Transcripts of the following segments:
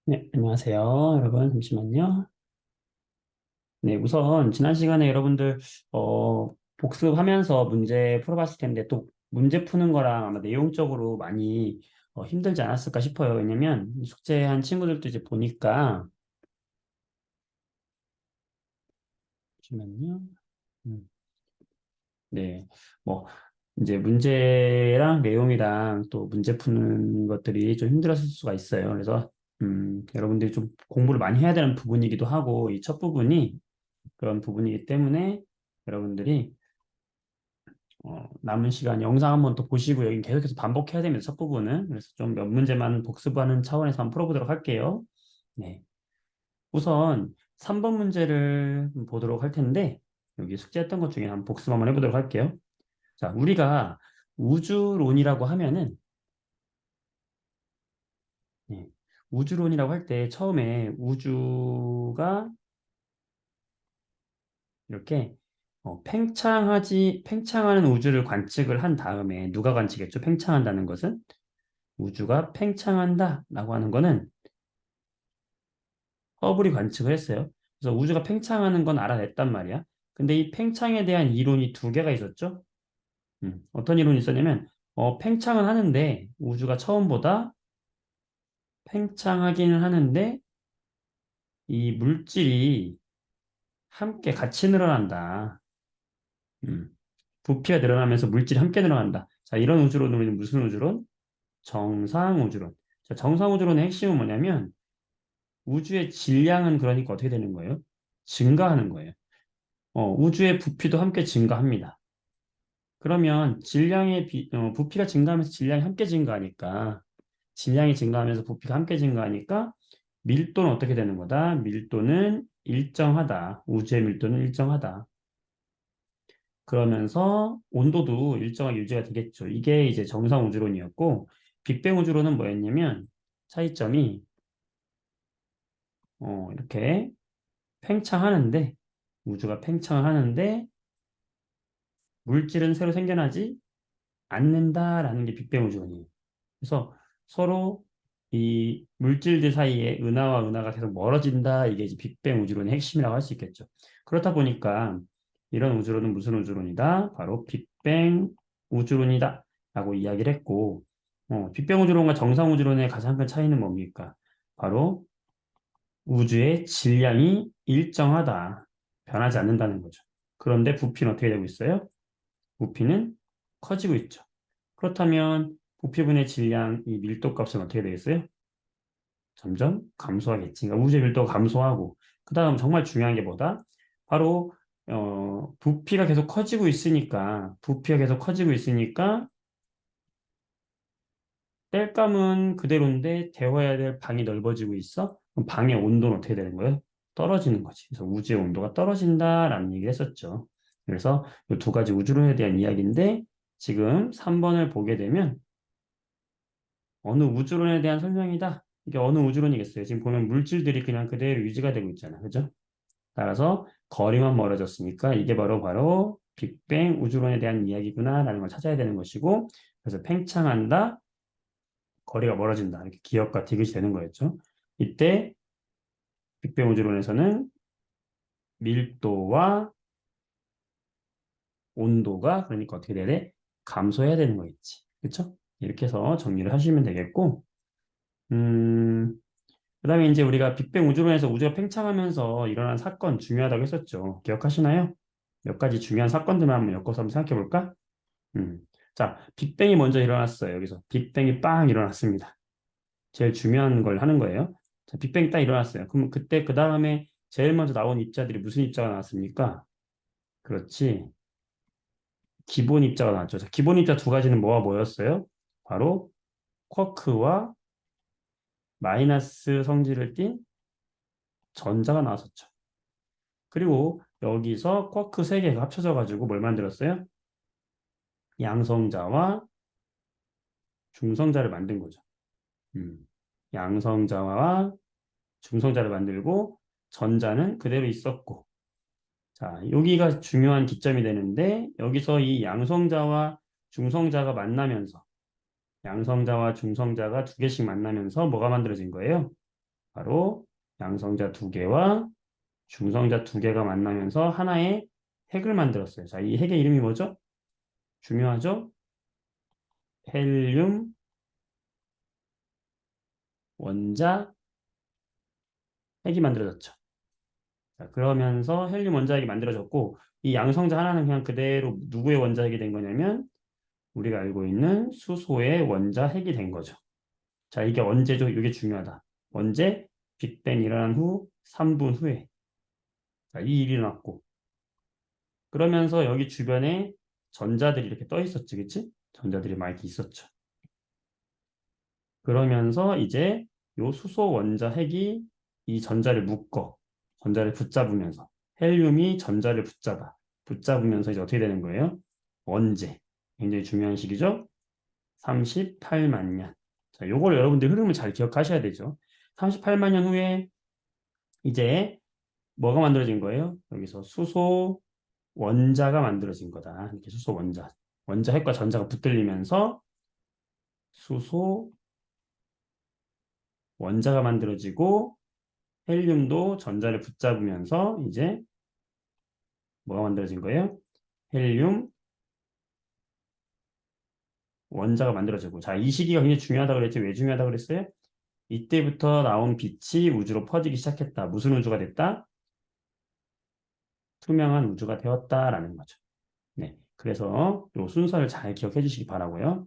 네, 안녕하세요. 여러분, 잠시만요. 네, 우선, 지난 시간에 여러분들, 복습하면서 문제 풀어봤을 텐데, 또 문제 푸는 거랑 아마 내용적으로 많이 힘들지 않았을까 싶어요. 왜냐면, 숙제한 친구들도 이제 보니까, 잠시만요. 음, 네, 뭐, 이제 문제랑 내용이랑 또 문제 푸는 것들이 좀 힘들었을 수가 있어요. 그래서, 여러분들이 좀 공부를 많이 해야 되는 부분이기도 하고, 이 첫 부분이 그런 부분이기 때문에 여러분들이 남은 시간 영상 한번 또 보시고 여기 계속해서 반복해야 됩니다. 첫 부분은. 그래서 좀 몇 문제만 복습하는 차원에서 한번 풀어보도록 할게요. 네. 우선 3번 문제를 보도록 할 텐데 여기 숙제했던 것 중에 한번 복습 한번 해보도록 할게요. 자, 우리가 우주론이라고 하면은 네, 우주론이라고 할 때 처음에 우주가 이렇게 팽창하는 우주를 관측을 한 다음에 누가 관측했죠? 팽창한다는 것은 우주가 팽창한다라고 하는 거는 허블이 관측을 했어요. 그래서 우주가 팽창하는 건 알아냈단 말이야. 근데 이 팽창에 대한 이론이 두 개가 있었죠. 어떤 이론이 있었냐면 팽창은 하는데 우주가 처음보다 팽창하기는 하는데 이 물질이 함께 같이 늘어난다. 음, 부피가 늘어나면서 물질이 함께 늘어난다. 자, 이런 우주론은 우리는 무슨 우주론? 정상우주론. 자, 정상우주론의 핵심은 뭐냐면 우주의 질량은 그러니까 어떻게 되는 거예요? 증가하는 거예요. 우주의 부피도 함께 증가합니다. 그러면 부피가 증가하면서 질량이 함께 증가하니까 질량이 증가하면서 부피가 함께 증가하니까 밀도는 어떻게 되는 거다? 밀도는 일정하다. 우주의 밀도는 일정하다. 그러면서 온도도 일정하게 유지가 되겠죠. 이게 이제 정상 우주론이었고 빅뱅 우주론은 뭐였냐면 차이점이 이렇게 팽창하는데 우주가 팽창을 하는데 물질은 새로 생겨나지 않는다라는 게 빅뱅 우주론이에요. 그래서 서로 이 물질들 사이에 은하와 은하가 계속 멀어진다. 이게 이제 빅뱅 우주론의 핵심이라고 할 수 있겠죠. 그렇다 보니까 이런 우주론은 무슨 우주론이다? 바로 빅뱅 우주론이다. 라고 이야기를 했고, 빅뱅 우주론과 정상 우주론의 가장 큰 차이는 뭡니까? 바로 우주의 질량이 일정하다. 변하지 않는다는 거죠. 그런데 부피는 어떻게 되고 있어요? 부피는 커지고 있죠. 그렇다면 부피분의 질량, 이 밀도 값은 어떻게 되겠어요? 점점 감소하겠지. 그러니까 우주의 밀도가 감소하고, 그 다음 정말 중요한 게 뭐다? 바로, 부피가 계속 커지고 있으니까, 땔감은 그대로인데, 데워야 될 방이 넓어지고 있어? 그럼 방의 온도는 어떻게 되는 거예요? 떨어지는 거지. 그래서 우주의 온도가 떨어진다라는 얘기를 했었죠. 그래서 이 두 가지 우주론에 대한 이야기인데, 지금 3번을 보게 되면, 어느 우주론에 대한 설명이다. 이게 어느 우주론이겠어요? 지금 보면 물질들이 그냥 그대로 유지가 되고 있잖아. 그죠? 따라서 거리만 멀어졌으니까 이게 바로 빅뱅 우주론에 대한 이야기구나라는 걸 찾아야 되는 것이고, 그래서 팽창한다, 거리가 멀어진다. 이렇게 기억과 디귿이 되는 거였죠. 이때 빅뱅 우주론에서는 밀도와 온도가 그러니까 어떻게 돼야 돼? 감소해야 되는 거겠지. 그렇죠? 이렇게 해서 정리를 하시면 되겠고, 음, 그다음에 이제 우리가 빅뱅 우주론에서 우주가 팽창하면서 일어난 사건 중요하다고 했었죠. 기억하시나요? 몇 가지 중요한 사건들만 한번 엮어서 한번 생각해 볼까? 음. 자, 빅뱅이 먼저 일어났어요. 여기서 빅뱅이 빵 일어났습니다. 제일 중요한 걸 하는 거예요. 자, 빅뱅이 딱 일어났어요. 그럼 그때 그 다음에 제일 먼저 나온 입자들이 무슨 입자가 나왔습니까? 그렇지. 기본 입자가 나왔죠. 자, 기본 입자 두 가지는 뭐와 뭐였어요? 바로 쿼크와 마이너스 성질을 띤 전자가 나왔었죠. 그리고 여기서 쿼크 세 개가 합쳐져 가지고 뭘 만들었어요? 양성자와 중성자를 만든 거죠. 음. 양성자와 중성자를 만들고 전자는 그대로 있었고. 자, 여기가 중요한 기점이 되는데 여기서 이 양성자와 중성자가 두 개씩 만나면서 뭐가 만들어진 거예요? 바로 양성자 두 개와 중성자 두 개가 만나면서 하나의 핵을 만들었어요. 자, 이 핵의 이름이 뭐죠? 중요하죠? 헬륨 원자 핵이 만들어졌죠. 자, 그러면서 헬륨 원자핵이 만들어졌고 이 양성자 하나는 그냥 그대로 누구의 원자핵이 된 거냐면 우리가 알고 있는 수소의 원자핵이 된 거죠. 자, 이게 언제죠? 이게 중요하다. 언제? 빅뱅 일어난 후 3분 후에. 자, 이 일이 일어났고 그러면서 여기 주변에 전자들이 이렇게 떠 있었지, 그치? 전자들이 막 이렇게 있었죠. 그러면서 이제 요 수소 원자핵이 이 전자를 묶어, 전자를 붙잡으면서 헬륨이 전자를 붙잡으면서 이제 어떻게 되는 거예요? 언제? 굉장히 중요한 시기죠. 38만 년. 자, 요걸 여러분들 흐름을 잘 기억하셔야 되죠. 38만 년 후에 이제 뭐가 만들어진 거예요? 여기서 수소 원자가 만들어진 거다. 이렇게 수소 원자. 원자핵과 전자가 붙들리면서 수소 원자가 만들어지고 헬륨도 전자를 붙잡으면서 이제 뭐가 만들어진 거예요? 헬륨 원자가 만들어지고. 자, 이 시기가 굉장히 중요하다고 그랬죠. 왜 중요하다고 그랬어요? 이때부터 나온 빛이 우주로 퍼지기 시작했다. 무슨 우주가 됐다? 투명한 우주가 되었다라는 거죠. 네. 그래서 이 순서를 잘 기억해 주시기 바라고요.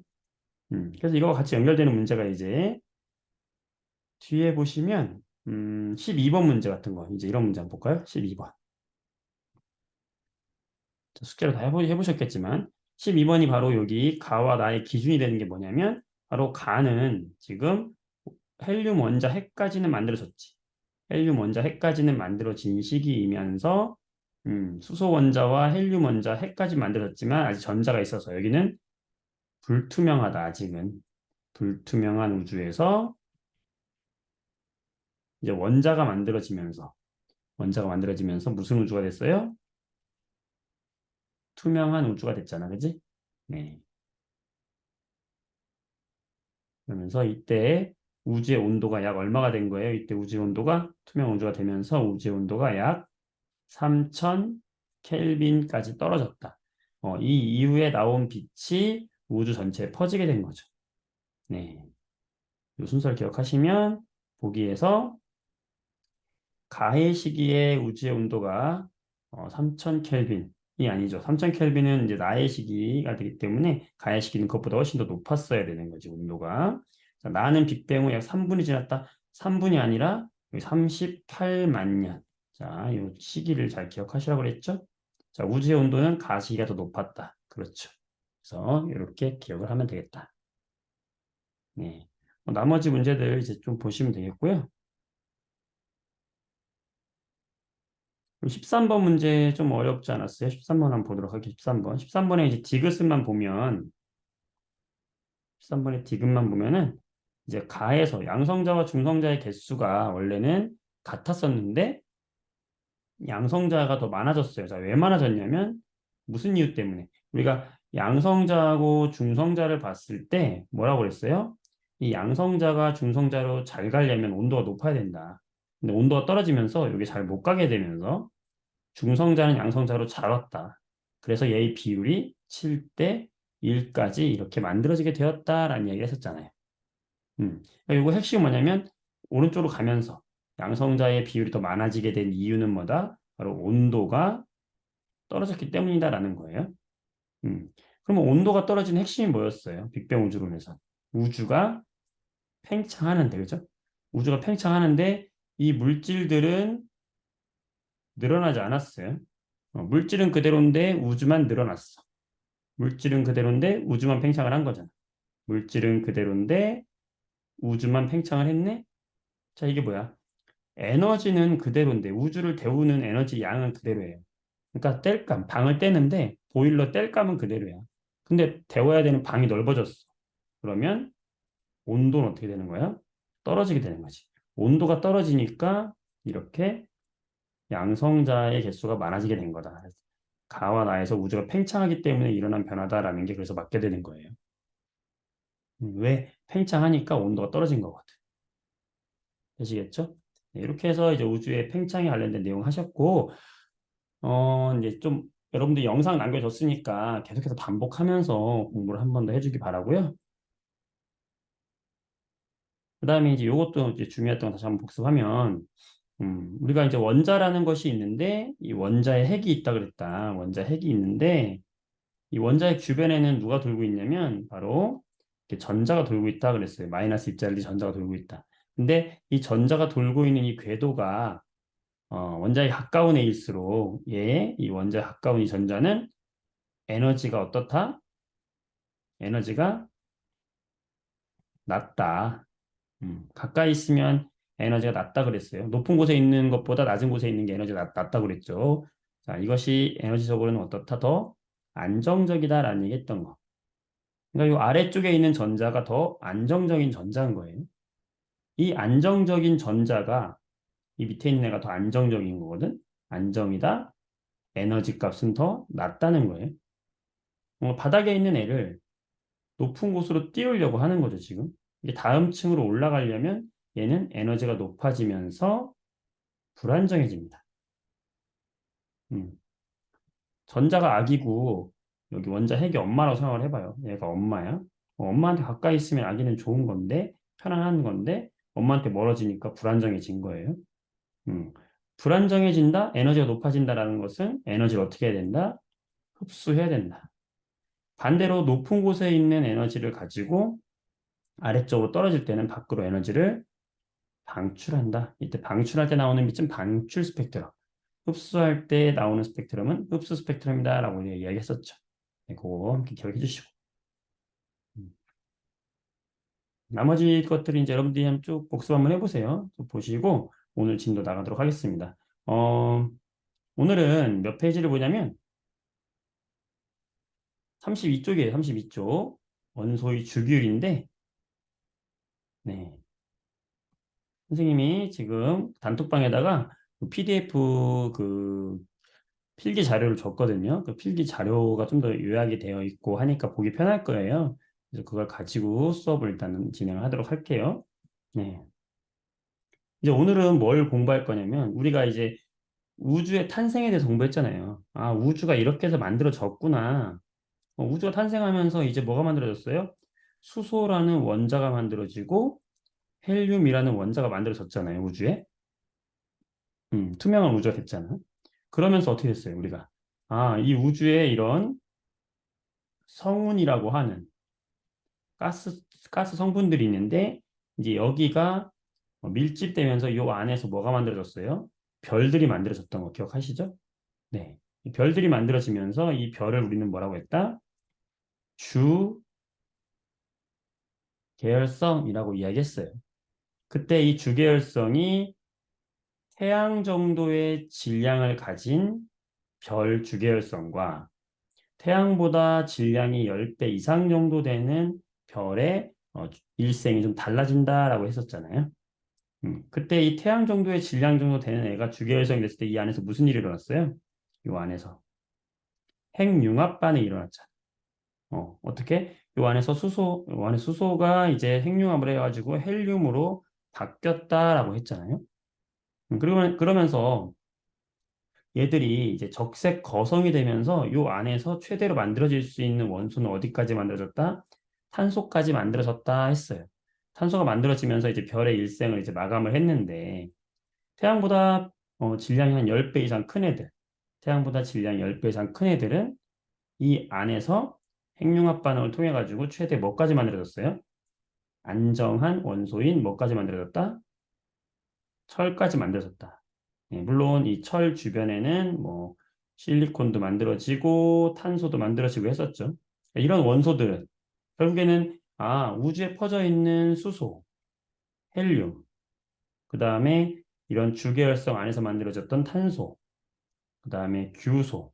그래서 이거와 같이 연결되는 문제가 이제 뒤에 보시면 12번 문제 같은 거 이제 이런 문제 한번 볼까요? 12번. 숙제를 다 해보셨겠지만 12번이 바로 여기 가와 나의 기준이 되는 게 뭐냐면 바로 가는 지금 헬륨 원자 핵까지는 만들어졌지. 헬륨 원자 핵까지는 만들어진 시기이면서 수소 원자와 헬륨 원자 핵까지 만들어졌지만 아직 전자가 있어서 여기는 불투명하다. 아직은 불투명한 우주에서 이제 원자가 만들어지면서 무슨 우주가 됐어요? 투명한 우주가 됐잖아, 그지? 네. 그러면서 이때 우주의 온도가 약 얼마가 된 거예요? 이때 우주의 온도가 투명 우주가 되면서 우주의 온도가 약 3000 켈빈까지 떨어졌다. 이 이후에 나온 빛이 우주 전체에 퍼지게 된 거죠. 네. 이 순서를 기억하시면 보기에서 가해 시기의 우주의 온도가 3000 켈빈이 아니죠. 3000 켈빈은 이제 나해 시기가 되기 때문에 가해 시기는 그것보다 훨씬 더 높았어야 되는 거지, 온도가. 자, 나는 빅뱅 후 약 3분이 지났다. 3분이 아니라 38만 년. 자, 이 시기를 잘 기억하시라고 그랬죠? 자, 우주의 온도는 가해 시기가 더 높았다. 그렇죠. 그래서 이렇게 기억을 하면 되겠다. 네. 나머지 문제들 이제 좀 보시면 되겠고요. 13번 문제 좀 어렵지 않았어요? 13번 한번 보도록 할게요. 13번. 13번에 이제 디귿만 보면, 13번의 디귿만 보면은, 이제 가에서 양성자와 중성자의 개수가 원래는 같았었는데, 양성자가 더 많아졌어요. 자, 왜 많아졌냐면, 무슨 이유 때문에? 우리가 양성자하고 중성자를 봤을 때, 뭐라고 그랬어요? 이 양성자가 중성자로 잘 가려면 온도가 높아야 된다. 근데 온도가 떨어지면서 여기 잘 못 가게 되면서, 중성자는 양성자로 잘 왔다. 그래서 얘의 비율이 7대 1까지 이렇게 만들어지게 되었다라는 이야기를 했었잖아요. 그러니까 이거 핵심이 뭐냐면 오른쪽으로 가면서 양성자의 비율이 더 많아지게 된 이유는 뭐다? 바로 온도가 떨어졌기 때문이다라는 거예요. 음. 그러면 온도가 떨어진 핵심이 뭐였어요? 빅뱅 우주론에서. 우주가 팽창하는데, 그죠? 우주가 팽창하는데 이 물질들은 늘어나지 않았어요. 물질은 그대로인데 우주만 늘어났어. 물질은 그대로인데 우주만 팽창을 한 거잖아. 물질은 그대로인데 우주만 팽창을 했네? 자, 이게 뭐야? 에너지는 그대로인데 우주를 데우는 에너지 양은 그대로예요. 그러니까 뗄감, 방을 떼는데 보일러 뗄감은 그대로야. 근데 데워야 되는 방이 넓어졌어. 그러면 온도는 어떻게 되는 거야? 떨어지게 되는 거지. 온도가 떨어지니까 이렇게 양성자의 개수가 많아지게 된 거다. 가와 나에서 우주가 팽창하기 때문에 일어난 변화다라는 게 그래서 맞게 되는 거예요. 왜 팽창하니까 온도가 떨어진 거거든. 되시겠죠? 네, 이렇게 해서 이제 우주의 팽창에 관련된 내용 하셨고, 이제 좀 여러분들 영상 남겨줬으니까 계속해서 반복하면서 공부를 한 번 더 해주기 바라고요. 그 다음에 이제 이것도 이제 중요했던 거 다시 한번 복습하면, 우리가 이제 원자라는 것이 있는데, 이 원자에 핵이 있다 그랬다. 원자 핵이 있는데, 이 원자핵 주변에는 누가 돌고 있냐면 바로 이렇게 전자가 돌고 있다 그랬어요. 마이너스 입자리 전자가 돌고 있다. 근데 이 전자가 돌고 있는 이 궤도가 원자에 가까운 애일수록 이 원자에 가까운 이 전자는 에너지가 어떻다? 에너지가 낮다. 가까이 있으면 에너지가 낮다 그랬어요. 높은 곳에 있는 것보다 낮은 곳에 있는 게 에너지가 낮다 그랬죠. 자, 이것이 에너지적으로는 어떻다? 더 안정적이다라는 얘기 했던 거. 그러니까 이 아래쪽에 있는 전자가 더 안정적인 전자인 거예요. 이 안정적인 전자가 이 밑에 있는 애가 더 안정적인 거거든. 안정이다. 에너지 값은 더 낮다는 거예요. 바닥에 있는 애를 높은 곳으로 띄우려고 하는 거죠, 지금. 이게 다음 층으로 올라가려면 얘는 에너지가 높아지면서 불안정해집니다. 음. 전자가 악이고 여기 원자 핵이 엄마라고 생각을 해봐요. 얘가 엄마야. 엄마한테 가까이 있으면 아기는 좋은 건데 편안한 건데 엄마한테 멀어지니까 불안정해진 거예요. 음. 불안정해진다, 에너지가 높아진다라는 것은 에너지를 어떻게 해야 된다? 흡수해야 된다. 반대로 높은 곳에 있는 에너지를 가지고 아래쪽으로 떨어질 때는 밖으로 에너지를 방출한다. 이때 방출할 때 나오는 빛은 방출 스펙트럼. 흡수할 때 나오는 스펙트럼은 흡수 스펙트럼이다라고 이야기했었죠. 네, 그거 함께 기억해 주시고. 음. 나머지 것들이 이제 여러분들이 한번 쭉 복습 한번 해보세요. 또 보시고 오늘 진도 나가도록 하겠습니다. 오늘은 몇 페이지를 보냐면 32쪽이에요. 32쪽. 원소의 주기율인데, 네. 선생님이 지금 단톡방에다가 그 PDF 그 필기 자료를 줬거든요. 그 필기 자료가 좀 더 요약이 되어 있고 하니까 보기 편할 거예요. 그래서 그걸 가지고 수업을 일단 진행을 하도록 할게요. 네. 이제 오늘은 뭘 공부할 거냐면 우리가 이제 우주의 탄생에 대해서 공부했잖아요. 아, 우주가 이렇게 해서 만들어졌구나. 우주가 탄생하면서 이제 뭐가 만들어졌어요? 수소라는 원자가 만들어지고 헬륨이라는 원자가 만들어졌잖아요, 우주에. 투명한 우주가 됐잖아. 그러면서 어떻게 됐어요, 우리가? 아, 이 우주에 이런 성운이라고 하는 가스, 가스 성분들이 있는데, 이제 여기가 밀집되면서 이 안에서 뭐가 만들어졌어요? 별들이 만들어졌던 거 기억하시죠? 네. 이 별들이 만들어지면서 이 별을 우리는 뭐라고 했다? 주 계열성이라고 이야기했어요. 그때 이 주계열성이 태양 정도의 질량을 가진 별 주계열성과 태양보다 질량이 10배 이상 정도 되는 별의 일생이 좀 달라진다라고 했었잖아요. 그때 이 태양 정도의 질량 정도 되는 애가 주계열성이 됐을 때 이 안에서 무슨 일이 일어났어요? 이 안에서 핵융합 반응이 일어났잖아. 어떻게? 이 안에서 이 안에 수소가 이제 핵융합을 해가지고 헬륨으로 바뀌었다라고 했잖아요. 그러면서 얘들이 이제 적색 거성이 되면서 요 안에서 최대로 만들어질 수 있는 원소는 어디까지 만들어졌다? 탄소까지 만들어졌다 했어요. 탄소가 만들어지면서 이제 별의 일생을 이제 마감을 했는데 태양보다 질량이 한 10배 이상 큰 애들, 태양보다 질량이 10배 이상 큰 애들은 이 안에서 핵융합 반응을 통해 가지고 최대 뭐까지 만들어졌어요? 안정한 원소인 뭐까지 만들어졌다? 철까지 만들어졌다. 예, 물론 이 철 주변에는 뭐 실리콘도 만들어지고 탄소도 만들어지고 했었죠. 이런 원소들은 결국에는 우주에 퍼져 있는 수소, 헬륨, 그 다음에 이런 주계열성 안에서 만들어졌던 탄소, 그 다음에 규소,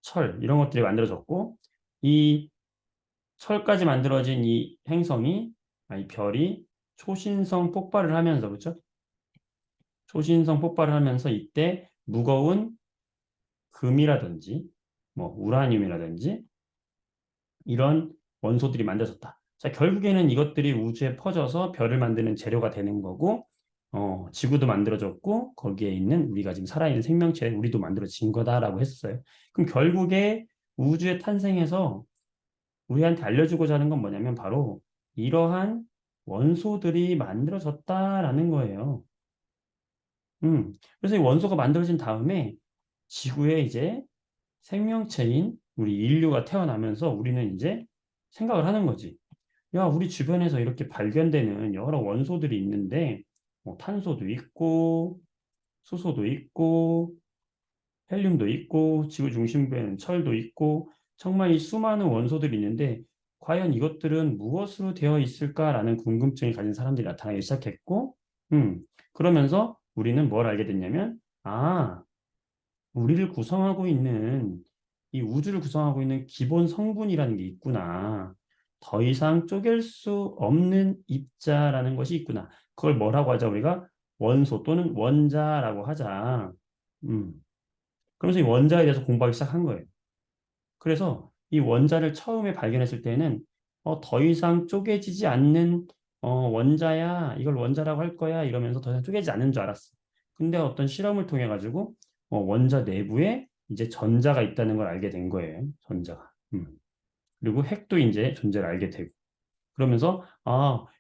철 이런 것들이 만들어졌고 이 철까지 만들어진 이 행성이 이 별이 초신성 폭발을 하면서 그렇죠? 초신성 폭발을 하면서 이때 무거운 금이라든지 뭐 우라늄이라든지 이런 원소들이 만들어졌다. 자, 결국에는 이것들이 우주에 퍼져서 별을 만드는 재료가 되는 거고 지구도 만들어졌고 거기에 있는 우리가 지금 살아있는 생명체 우리도 만들어진 거다라고 했어요. 그럼 결국에 우주의 탄생에서 우리한테 알려주고자 하는 건 뭐냐면 바로 이러한 원소들이 만들어졌다라는 거예요. 그래서 이 원소가 만들어진 다음에 지구에 이제 생명체인 우리 인류가 태어나면서 우리는 이제 생각을 하는 거지. 야, 우리 주변에서 이렇게 발견되는 여러 원소들이 있는데, 뭐 탄소도 있고, 수소도 있고, 헬륨도 있고, 지구 중심부에는 철도 있고, 정말 이 수많은 원소들이 있는데, 과연 이것들은 무엇으로 되어 있을까라는 궁금증을 가진 사람들이 나타나기 시작했고, 그러면서 우리는 뭘 알게 됐냐면, 아, 우리를 구성하고 있는 이 우주를 구성하고 있는 기본 성분이라는 게 있구나. 더 이상 쪼갤 수 없는 입자라는 것이 있구나. 그걸 뭐라고 하자? 우리가 원소 또는 원자라고 하자. 음. 그러면서 이 원자에 대해서 공부하기 시작한 거예요. 그래서 이 원자를 처음에 발견했을 때는 더 이상 쪼개지지 않는 원자야. 이걸 원자라고 할 거야. 이러면서 더 이상 쪼개지지 않는 줄 알았어. 근데 어떤 실험을 통해 가지고 원자 내부에 이제 전자가 있다는 걸 알게 된 거예요. 전자가. 그리고 핵도 이제 존재를 알게 되고. 그러면서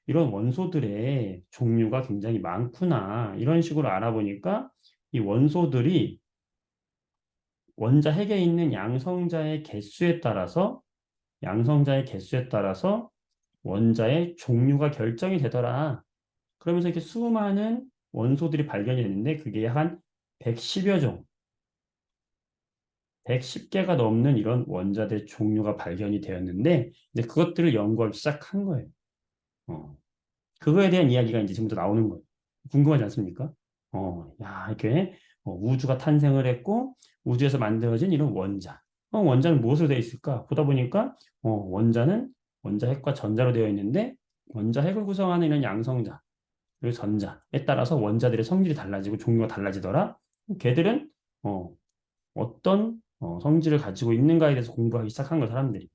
이런 원소들의 종류가 굉장히 많구나. 이런 식으로 알아보니까 이 원소들이 원자 핵에 있는 양성자의 개수에 따라서 원자의 종류가 결정이 되더라. 그러면서 이렇게 수많은 원소들이 발견이 됐는데 그게 한 110여 종, 110개가 넘는 이런 원자들의 종류가 발견이 되었는데 이제 그것들을 연구하기 시작한 거예요. 어. 그거에 대한 이야기가 이제 지금부터 나오는 거예요. 궁금하지 않습니까? 야, 이렇게 우주가 탄생을 했고 우주에서 만들어진 이런 원자. 원자는 무엇으로 되어 있을까? 보다 보니까 원자는 원자 핵과 전자로 되어 있는데 원자 핵을 구성하는 이런 양성자 그리고 전자에 따라서 원자들의 성질이 달라지고 종류가 달라지더라. 걔들은 어떤 성질을 가지고 있는가에 대해서 공부하기 시작한 거 사람들이.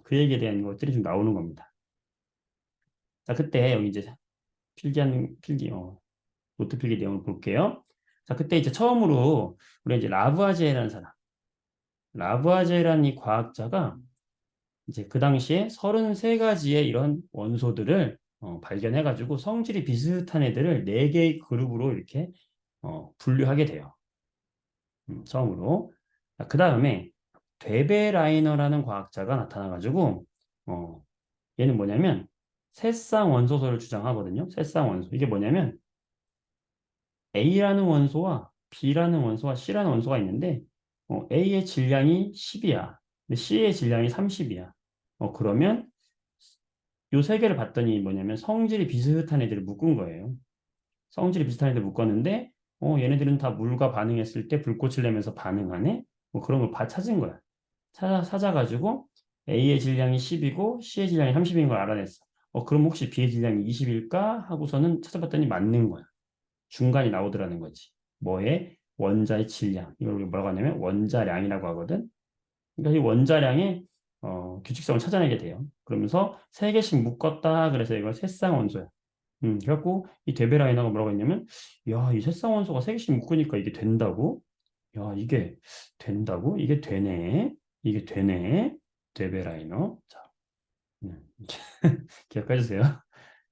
그 얘기에 대한 것들이 좀 나오는 겁니다. 자, 그때 여기 이제 노트 필기 내용을 볼게요. 자, 그때 이제 처음으로 우리 이제 라부아제라는 사람, 라부아제라는 이 과학자가 이제 그 당시에 33가지의 이런 원소들을 발견해가지고 성질이 비슷한 애들을 4개의 그룹으로 이렇게 분류하게 돼요. 처음으로. 그 다음에 데베라이너라는 과학자가 나타나가지고 얘는 뭐냐면 새쌍 원소설을 주장하거든요. 새쌍 원소. 이게 뭐냐면 A라는 원소와 B라는 원소와 C라는 원소가 있는데 A의 질량이 10이야. 근데 C의 질량이 30이야. 그러면 요 세 개를 봤더니 뭐냐면 성질이 비슷한 애들을 묶은 거예요. 성질이 비슷한 애들 묶었는데 얘네들은 다 물과 반응했을 때 불꽃을 내면서 반응하네? 뭐 그런 걸 찾은 거야. 찾아가지고 A의 질량이 10이고 C의 질량이 30인 걸 알아냈어. 그럼 혹시 B의 질량이 20일까? 하고서는 찾아봤더니 맞는 거야. 중간이 나오더라는 거지. 뭐의? 원자의 질량. 이걸 우리가 뭐라고 하냐면 원자량이라고 하거든. 그러니까 이 원자량의 규칙성을 찾아내게 돼요. 그러면서 세 개씩 묶었다. 그래서 이걸 새쌍원소야. 그래갖고 이 데베라이너가 뭐라고 했냐면, 야, 이 새쌍원소가 세 개씩 묶으니까 이게 된다고? 야, 이게 된다고? 이게 되네. 이게 되네. 데베라이너. 자, 기억해 주세요.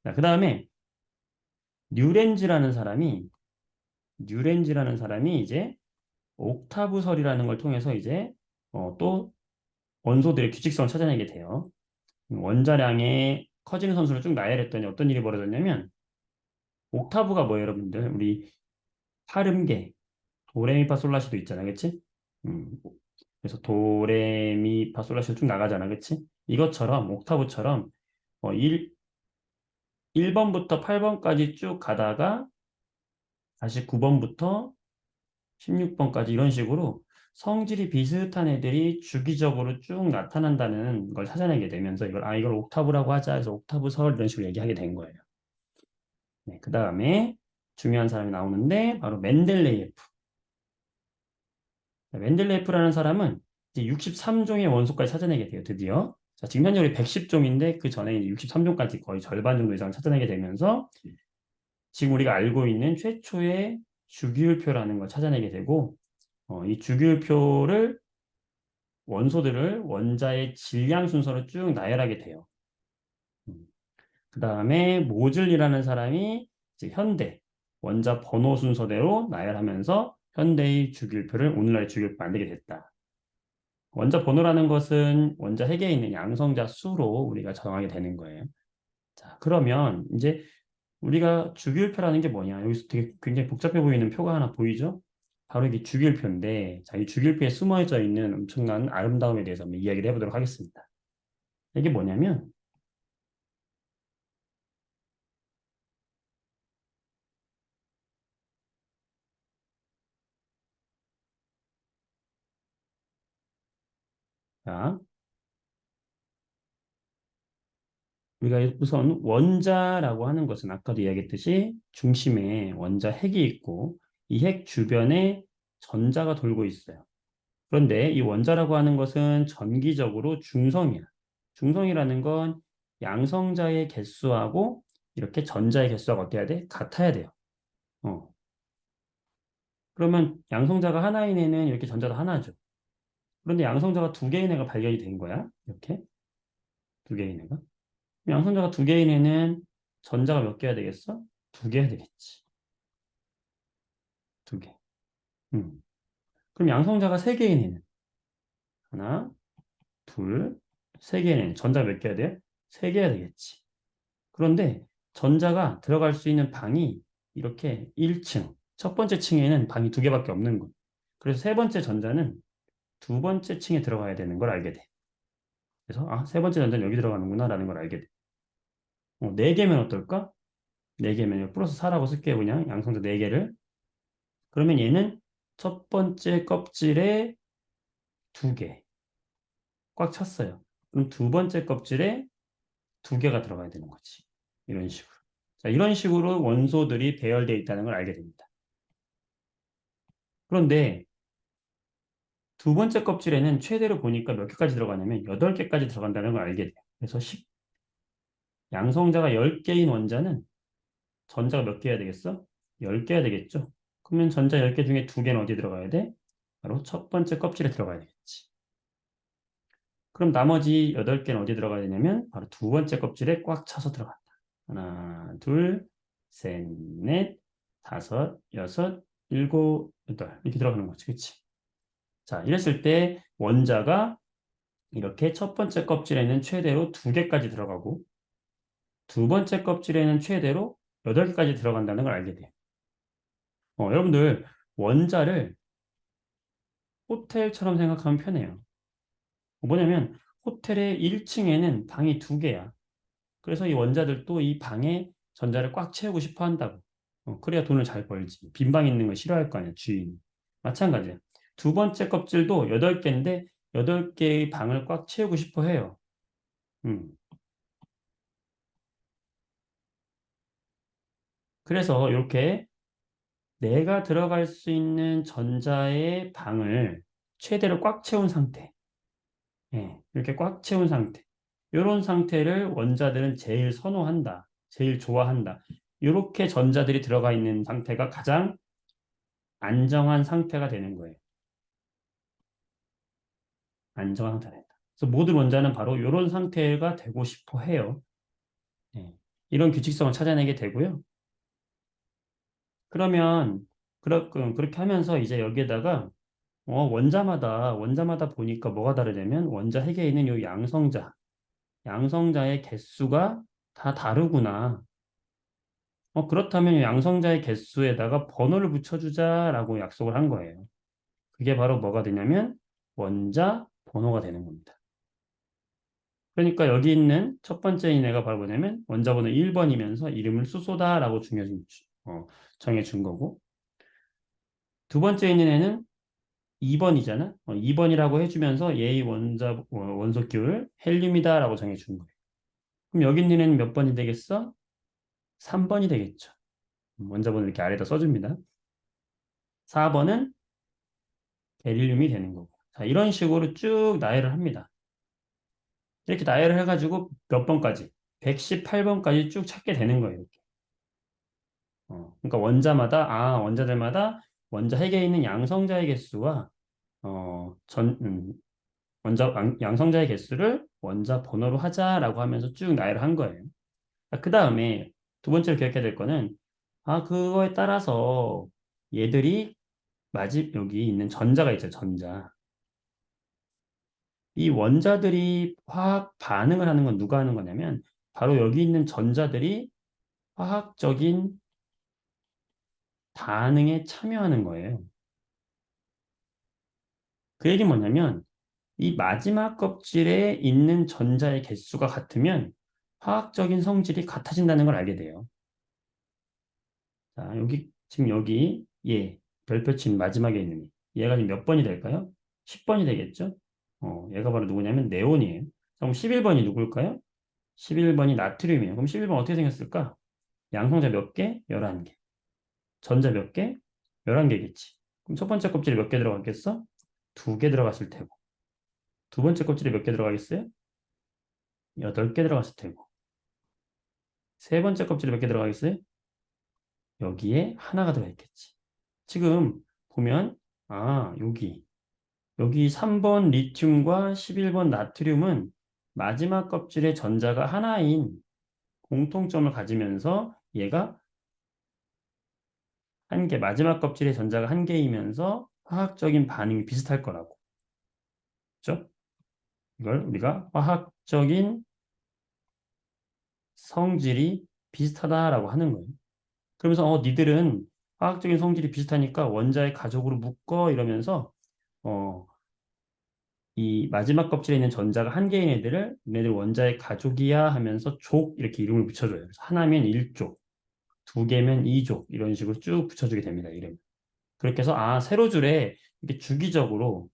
자, 그 다음에 뉴렌즈라는 사람이 이제 옥타브설이라는 걸 통해서 이제 또 원소들의 규칙성을 찾아내게 돼요. 원자량의 커지는 선수를 쭉 나열했더니 어떤 일이 벌어졌냐면 옥타브가 뭐예요, 여러분들? 우리 파름계 도레미파솔라시도 있잖아, 그치? 음, 그래서 도레미파솔라시도 쭉 나가잖아, 그치? 이것처럼 옥타브처럼 1번부터 8번까지 쭉 가다가 다시 9번부터 16번까지 이런 식으로 성질이 비슷한 애들이 주기적으로 쭉 나타난다는 걸 찾아내게 되면서 이걸 옥타브라고 하자 해서 옥타브설 이런 식으로 얘기하게 된 거예요. 네, 그 다음에 중요한 사람이 나오는데 바로 멘델레예프. 멘델레예프라는 사람은 이제 63종의 원소까지 찾아내게 돼요, 드디어. 자, 지금 현재 우리 110종인데 그 전에 63종까지 거의 절반 정도 이상 찾아내게 되면서 지금 우리가 알고 있는 최초의 주기율표라는 걸 찾아내게 되고 이 주기율표를 원소들을 원자의 질량 순서로 쭉 나열하게 돼요. 그 다음에 모즐이라는 사람이 이제 현대 원자 번호 순서대로 나열하면서 현대의 주기율표를 오늘날의 주기율표 만들게 됐다. 원자 번호라는 것은 원자 핵에 있는 양성자 수로 우리가 정하게 되는 거예요. 자, 그러면 이제 우리가 주기율표라는 게 뭐냐? 여기서 되게 굉장히 복잡해 보이는 표가 하나 보이죠? 바로 이게 주기율표인데, 자, 이 주기율표에 숨어져 있는 엄청난 아름다움에 대해서 한번 이야기를 해보도록 하겠습니다. 이게 뭐냐면, 자, 우리가 우선 원자라고 하는 것은 아까도 이야기했듯이 중심에 원자 핵이 있고 이 핵 주변에 전자가 돌고 있어요. 그런데 이 원자라고 하는 것은 전기적으로 중성이야. 중성이라는 건 양성자의 개수하고 이렇게 전자의 개수가 어때야 돼? 같아야 돼요. 어. 그러면 양성자가 하나인 애는 이렇게 전자도 하나죠. 그런데 양성자가 두 개인 애가 발견이 된 거야. 이렇게 두 개인 애가. 양성자가 두 개인 애는 전자가 몇 개야 되겠어? 두 개야 되겠지. 두 개. 음. 그럼 양성자가 세 개인 애는 하나, 둘, 세 개인 애는 전자가 몇 개야 돼? 세 개야 되겠지. 그런데 전자가 들어갈 수 있는 방이 이렇게 1층, 첫 번째 층에는 방이 두 개밖에 없는 거예요. 그래서 세 번째 전자는 두 번째 층에 들어가야 되는 걸 알게 돼. 그래서 세 번째 전자는 여기 들어가는구나라는 걸 알게 돼. 네 개면 어떨까? 네 개면 플러스 4라고 쓸게요. 그냥 양성자 네 개를. 그러면 얘는 첫 번째 껍질에 두 개 꽉 찼어요. 그럼 두 번째 껍질에 두 개가 들어가야 되는 거지. 이런 식으로. 자, 이런 식으로 원소들이 배열되어 있다는 걸 알게 됩니다. 그런데 두 번째 껍질에는 최대로 보니까 몇 개까지 들어가냐면 8개까지 들어간다는 걸 알게 돼요. 그래서 양성자가 10개인 원자는 전자가 몇 개야 되겠어? 10개야 되겠죠? 그러면 전자 10개 중에 두 개는 어디에 들어가야 돼? 바로 첫 번째 껍질에 들어가야 되겠지. 그럼 나머지 8개는 어디에 들어가야 되냐면 바로 두 번째 껍질에 꽉 차서 들어간다. 하나, 둘, 셋, 넷, 다섯, 여섯, 일곱, 여덟 이렇게 들어가는 거지. 그치? 자, 이랬을 때 원자가 이렇게 첫 번째 껍질에는 최대로 두 개까지 들어가고 두 번째 껍질에는 최대로 8개까지 들어간다는 걸 알게 돼요. 여러분들 원자를 호텔처럼 생각하면 편해요. 뭐냐면 호텔의 1층에는 방이 두 개야. 그래서 이 원자들도 이 방에 전자를 꽉 채우고 싶어 한다고. 그래야 돈을 잘 벌지. 빈방 있는 거 싫어할 거 아니야, 주인이. 마찬가지야. 두 번째 껍질도 8개인데 8개의 방을 꽉 채우고 싶어 해요. 음. 그래서 이렇게 내가 들어갈 수 있는 전자의 방을 최대로 꽉 채운 상태. 예, 이렇게 꽉 채운 상태. 이런 상태를 원자들은 제일 선호한다. 제일 좋아한다. 이렇게 전자들이 들어가 있는 상태가 가장 안정한 상태가 되는 거예요. 안정한 상태가 된다. 그래서 모든 원자는 바로 이런 상태가 되고 싶어 해요. 예, 이런 규칙성을 찾아내게 되고요. 그러면 그렇게 하면서 이제 여기에다가 원자마다 보니까 뭐가 다르냐면 원자 핵에 있는 이 양성자의 개수가 다 다르구나. 그렇다면 이 양성자의 개수에다가 번호를 붙여주자라고 약속을 한 거예요. 그게 바로 뭐가 되냐면 원자 번호가 되는 겁니다. 그러니까 여기 있는 첫 번째인 애가 바로 뭐냐면 원자 번호 1번이면서 이름을 수소다라고 정해준 거고 두 번째 있는 애는 2번이잖아. 2번이라고 해주면서 얘의 원소 기호를 헬륨이다라고 정해준 거예요. 그럼 여기 있는 애는 몇 번이 되겠어? 3번이 되겠죠. 원자번호 이렇게 아래다 써줍니다. 4번은 베릴륨이 되는 거고. 자, 이런 식으로 쭉 나열을 합니다. 이렇게 나열을 해가지고 몇 번까지? 118번까지 쭉 찾게 되는 거예요. 이렇게. 그러니까 원자들마다 원자 핵에 있는 양성자의 개수와 어, 전, 음, 양성자의 개수를 원자 번호로 하자라고 하면서 쭉 나열을 한 거예요. 그 다음에 두 번째로 기억해야 될 거는 그거에 따라서 얘들이 여기 있는 전자가 있죠, 전자. 이 원자들이 화학 반응을 하는 건 누가 하는 거냐면 바로 여기 있는 전자들이 화학적인 반응에 참여하는 거예요. 그 얘기는 뭐냐면 이 마지막 껍질에 있는 전자의 개수가 같으면 화학적인 성질이 같아진다는 걸 알게 돼요. 자, 지금 여기 별표 친 마지막에 있는 얘가 지금 몇 번이 될까요? 10번이 되겠죠? 얘가 바로 누구냐면 네온이에요. 그럼 11번이 누굴까요? 11번이 나트륨이에요. 그럼 11번 어떻게 생겼을까? 양성자 몇 개? 11개. 전자 몇 개? 11개겠지. 그럼 첫 번째 껍질에 몇 개 들어갔겠어? 2개 들어갔을 테고. 두 번째 껍질에 몇 개 들어가겠어요? 8개 들어갔을 테고. 세 번째 껍질에 몇 개 들어가겠어요? 여기에 하나가 들어있겠지. 지금 보면, 여기 3번 리튬과 11번 나트륨은 마지막 껍질에 전자가 하나인 공통점을 가지면서 얘가 마지막 껍질에 전자가 한 개이면서 화학적인 반응이 비슷할 거라고. 그죠? 이걸 우리가 화학적인 성질이 비슷하다라고 하는 거예요. 그러면서 니들은 화학적인 성질이 비슷하니까 원자의 가족으로 묶어 이러면서 어, 이 마지막 껍질에 있는 전자가 한 개인 애들을 얘네들 원자의 가족이야 하면서 족 이렇게 이름을 붙여줘요. 그래서 하나면 1족, 두 개면 2족 이런 식으로 쭉 붙여주게 됩니다. 이름. 그렇게 해서 세로줄에 이렇게 주기적으로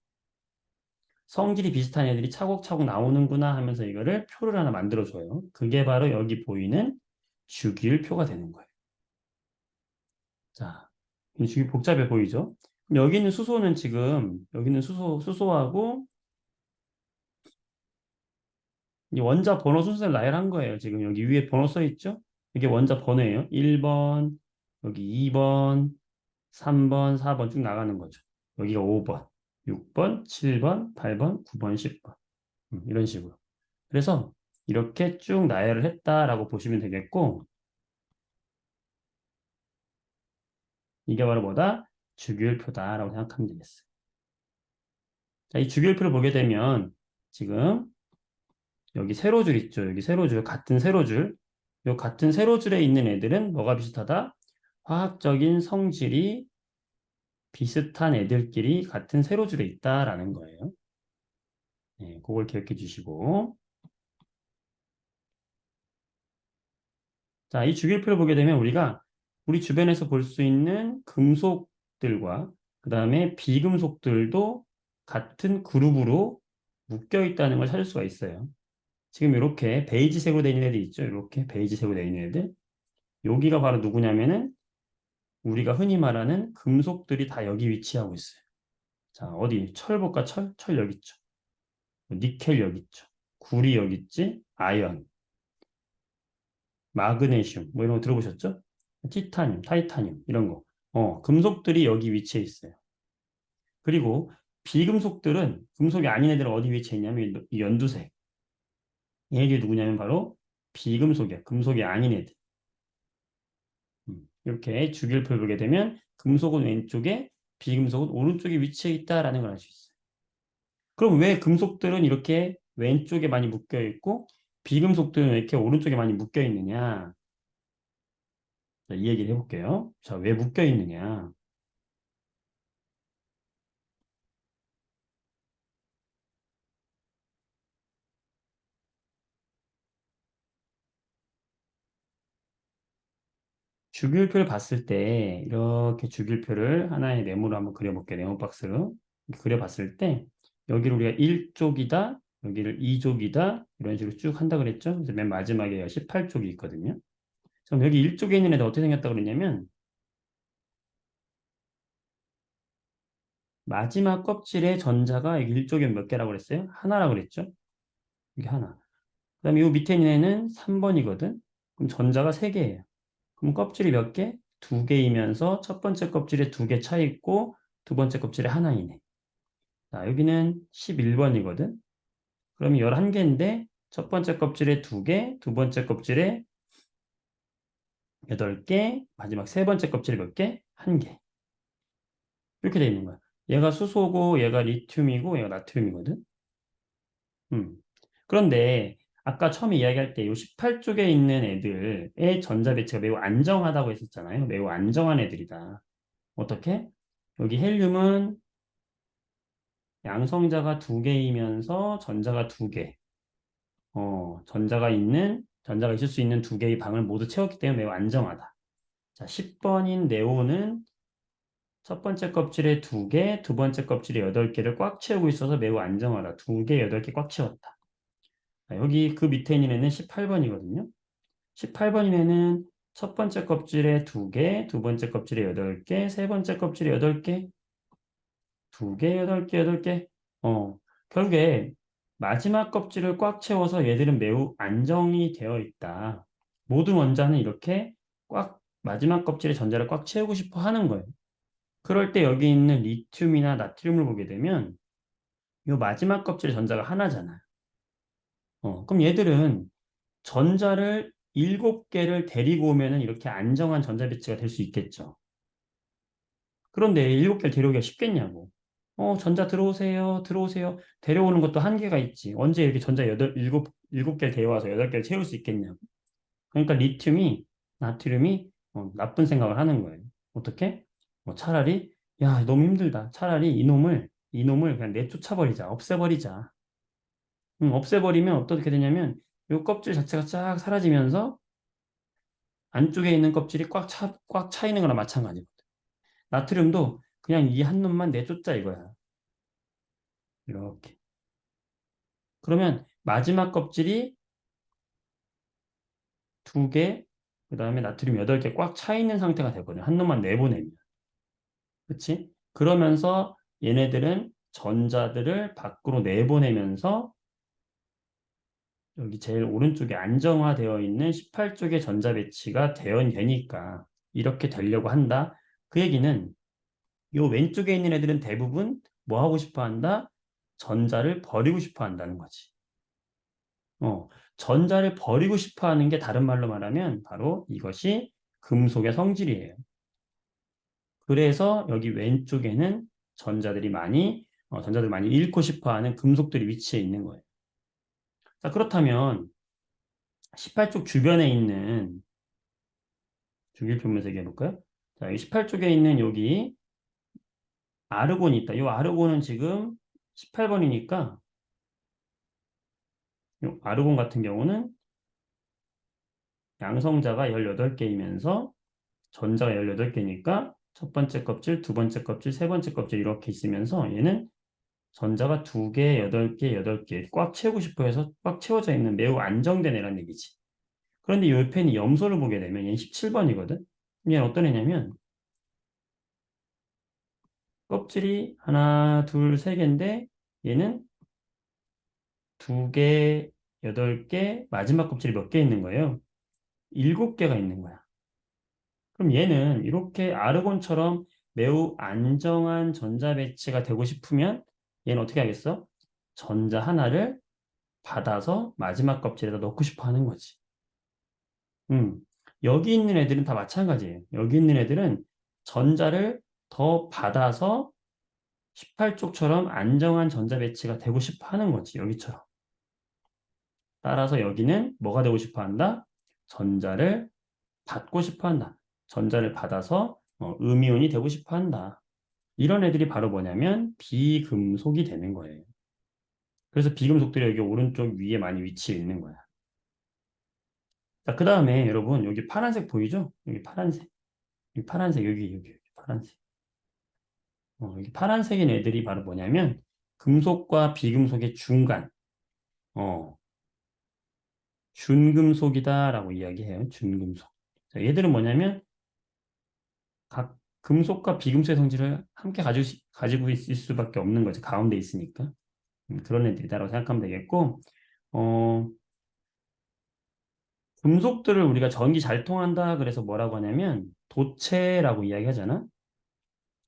성질이 비슷한 애들이 차곡차곡 나오는구나 하면서 이거를 표를 하나 만들어줘요. 그게 바로 여기 보이는 주기율표가 되는 거예요. 자, 이 주기 복잡해 보이죠? 그럼 여기는 수소하고 이 원자 번호 순서를 나열한 거예요. 지금 여기 위에 번호 써 있죠? 이게 원자 번호예요. 1번, 여기 2번, 3번, 4번 쭉 나가는 거죠. 여기가 5번, 6번, 7번, 8번, 9번, 10번. 이런 식으로. 그래서 이렇게 쭉 나열을 했다라고 보시면 되겠고, 이게 바로 뭐다? 주기율표다라고 생각하면 되겠어요. 자, 이 주기율표를 보게 되면 지금 여기 세로줄 있죠. 여기 세로줄, 같은 세로줄. 이 같은 세로줄에 있는 애들은 뭐가 비슷하다? 화학적인 성질이 비슷한 애들끼리 같은 세로줄에 있다라는 거예요. 네, 그걸 기억해 주시고. 자, 이 주기율표를 보게 되면 우리가 우리 주변에서 볼 수 있는 금속들과 그 다음에 비금속들도 같은 그룹으로 묶여 있다는 걸 찾을 수가 있어요. 지금 이렇게 베이지색으로 되어 있는 애들 있죠? 이렇게 베이지색으로 되어 있는 애들. 여기가 바로 누구냐면은 우리가 흔히 말하는 금속들이 다 여기 위치하고 있어요. 자, 어디? 철 볼까? 철 여기 있죠. 니켈 여기 있죠. 구리 여기 있지? 아연, 마그네슘 뭐 이런 거 들어보셨죠? 티타늄, 타이타늄 이런 거. 금속들이 여기 위치해 있어요. 그리고 비금속들은 금속이 아닌 애들은 어디 위치해 있냐면 이 연두색. 얘네들이 누구냐면 바로 비금속이야. 금속이 아닌 애들. 이렇게 주기율표를 보게 되면 금속은 왼쪽에 비금속은 오른쪽에 위치해 있다라는 걸 알 수 있어요. 그럼 왜 금속들은 이렇게 왼쪽에 많이 묶여 있고 비금속들은 왜 이렇게 오른쪽에 많이 묶여 있느냐? 자, 이 얘기를 해볼게요. 자, 왜 묶여 있느냐? 주기율표를 봤을 때 이렇게 주기율표를 하나의 네모로 한번 그려볼게요. 네모 박스로 그려봤을 때 여기를 우리가 1쪽이다, 여기를 2쪽이다 이런 식으로 쭉 한다 그랬죠. 그래서 맨 마지막에 18쪽이 있거든요. 그럼 여기 1쪽에 있는 애들 어떻게 생겼다 그랬냐면 마지막 껍질의 전자가 여기 1쪽에 몇 개라고 그랬어요? 하나라고 그랬죠. 이게 하나. 그다음에 이 밑에 있는 애는 3번이거든. 그럼 전자가 3개예요. 그럼 껍질이 몇 개? 두 개이면서 첫 번째 껍질에 두 개 차 있고 두 번째 껍질에 하나이네. 자, 여기는 11번이거든. 그럼 11개인데 첫 번째 껍질에 두 개, 두 번째 껍질에 8개, 마지막 세 번째 껍질에 몇 개? 한 개. 이렇게 돼 있는 거야. 얘가 수소고 얘가 리튬이고 얘가 나트륨이거든. 음. 그런데 아까 처음에 이야기할 때 이 18쪽에 있는 애들의 전자 배치가 매우 안정하다고 했었잖아요. 매우 안정한 애들이다. 어떻게? 여기 헬륨은 양성자가 두 개이면서 전자가 두 개. 전자가 있을 수 있는 두 개의 방을 모두 채웠기 때문에 매우 안정하다. 자, 10번인 네온은 첫 번째 껍질에 두 개, 두 번째 껍질에 8개를 꽉 채우고 있어서 매우 안정하다. 두 개, 8개 꽉 채웠다. 자, 여기 그 밑에 있는 애는 18번이거든요. 18번이면은 첫 번째 껍질에 두 개, 두 번째 껍질에 8개, 세 번째 껍질에 8개, 두 개, 8개, 8개. 어, 결국에 마지막 껍질을 꽉 채워서 얘들은 매우 안정이 되어 있다. 모든 원자는 이렇게 마지막 껍질의 전자를 꽉 채우고 싶어 하는 거예요. 그럴 때 여기 있는 리튬이나 나트륨을 보게 되면 이 마지막 껍질의 전자가 하나잖아. 그럼 얘들은 전자를 7개를 데리고 오면은 이렇게 안정한 전자 배치가 될 수 있겠죠. 그런데 7개를 데려오기가 쉽겠냐고. 전자 들어오세요, 들어오세요. 데려오는 것도 한계가 있지. 언제 이렇게 전자 7개를 데려와서 8개를 채울 수 있겠냐고. 그러니까 리튬이, 나트륨이 나쁜 생각을 하는 거예요. 어떻게? 차라리, 야, 너무 힘들다. 차라리 이놈을 그냥 내쫓아버리자. 없애버리자. 없애버리면 어떻게 되냐면, 이 껍질 자체가 쫙 사라지면서 안쪽에 있는 껍질이 꽉 차 있는 거나 마찬가지거든. 나트륨도 그냥 이 한 놈만 내쫓자 이거야. 이렇게. 그러면 마지막 껍질이 두 개, 그 다음에 나트륨 8개 꽉 차 있는 상태가 되거든. 한 놈만 내보내면. 그치? 그러면서 얘네들은 전자들을 밖으로 내보내면서 여기 제일 오른쪽에 안정화되어 있는 18쪽의 전자 배치가 되니까 이렇게 되려고 한다. 그 얘기는 요 왼쪽에 있는 애들은 대부분 뭐 하고 싶어 한다? 전자를 버리고 싶어 한다는 거지. 어, 전자를 버리고 싶어 하는 게 다른 말로 말하면 바로 이것이 금속의 성질이에요. 그래서 여기 왼쪽에는 전자들 많이 잃고 싶어 하는 금속들이 위치해 있는 거예요. 자, 그렇다면 18쪽 주변에 있는 주기표면서 얘기해 볼까요? 자, 이 18쪽에 있는 여기 아르곤이 있다. 이 아르곤은 지금 18번이니까 이 아르곤 같은 경우는 양성자가 18개이면서 전자가 18개니까 첫 번째 껍질, 두 번째 껍질, 세 번째 껍질 이렇게 있으면서 얘는 전자가 두 개, 8개, 8개 꽉 채우고 싶어 해서 꽉 채워져 있는 매우 안정된 애란 얘기지. 그런데 이 옆에 염소를 보게 되면 얘는 17번이거든. 얘는 어떤 애냐면 껍질이 하나, 둘, 세 개인데 얘는 두 개, 8개, 마지막 껍질이 몇 개 있는 거예요? 7개가 있는 거야. 그럼 얘는 이렇게 아르곤처럼 매우 안정한 전자 배치가 되고 싶으면 얘는 어떻게 하겠어? 전자 하나를 받아서 마지막 껍질에다 넣고 싶어 하는 거지. 음. 여기 있는 애들은 다 마찬가지예요. 여기 있는 애들은 전자를 더 받아서 18쪽처럼 안정한 전자 배치가 되고 싶어 하는 거지. 여기처럼. 따라서 여기는 뭐가 되고 싶어 한다? 전자를 받고 싶어 한다. 전자를 받아서 음이온이 되고 싶어 한다. 이런 애들이 바로 뭐냐면 비금속이 되는 거예요. 그래서 비금속들이 여기 오른쪽 위에 많이 위치해 있는 거야. 자, 그 다음에 여러분 여기 파란색 보이죠? 여기 파란색. 여기 파란색 여기 파란색. 여기 파란색인 애들이 바로 뭐냐면 금속과 비금속의 중간. 어, 준금속이다라고 이야기해요. 준금속. 자, 얘들은 뭐냐면 각 금속과 비금속의 성질을 함께 가지고 있을 수밖에 없는 거지. 가운데 있으니까. 그런 애들이다라고 생각하면 되겠고, 어, 금속들을 우리가 전기 잘 통한다. 그래서 뭐라고 하냐면, 도체라고 이야기하잖아.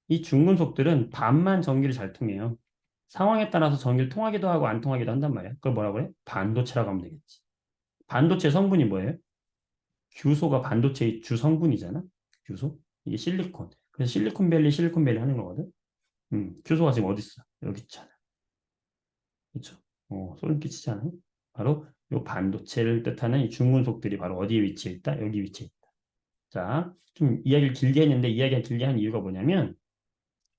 이 중금속들은 반만 전기를 잘 통해요. 상황에 따라서 전기를 통하기도 하고 안 통하기도 한단 말이야. 그걸 뭐라고 그래? 반도체라고 하면 되겠지. 반도체 성분이 뭐예요? 규소가 반도체의 주 성분이잖아. 규소. 이게 실리콘. 그래서 실리콘밸리 하는 거거든. 규소가 지금 어디 있어? 여기 있잖아. 그렇죠? 소름 끼치지 않아요? 바로 요 반도체를 뜻하는 이 중금속들이 바로 어디에 위치해 있다? 여기 위치해 있다. 자, 좀 이야기를 길게 했는데 이야기가 길게 한 이유가 뭐냐면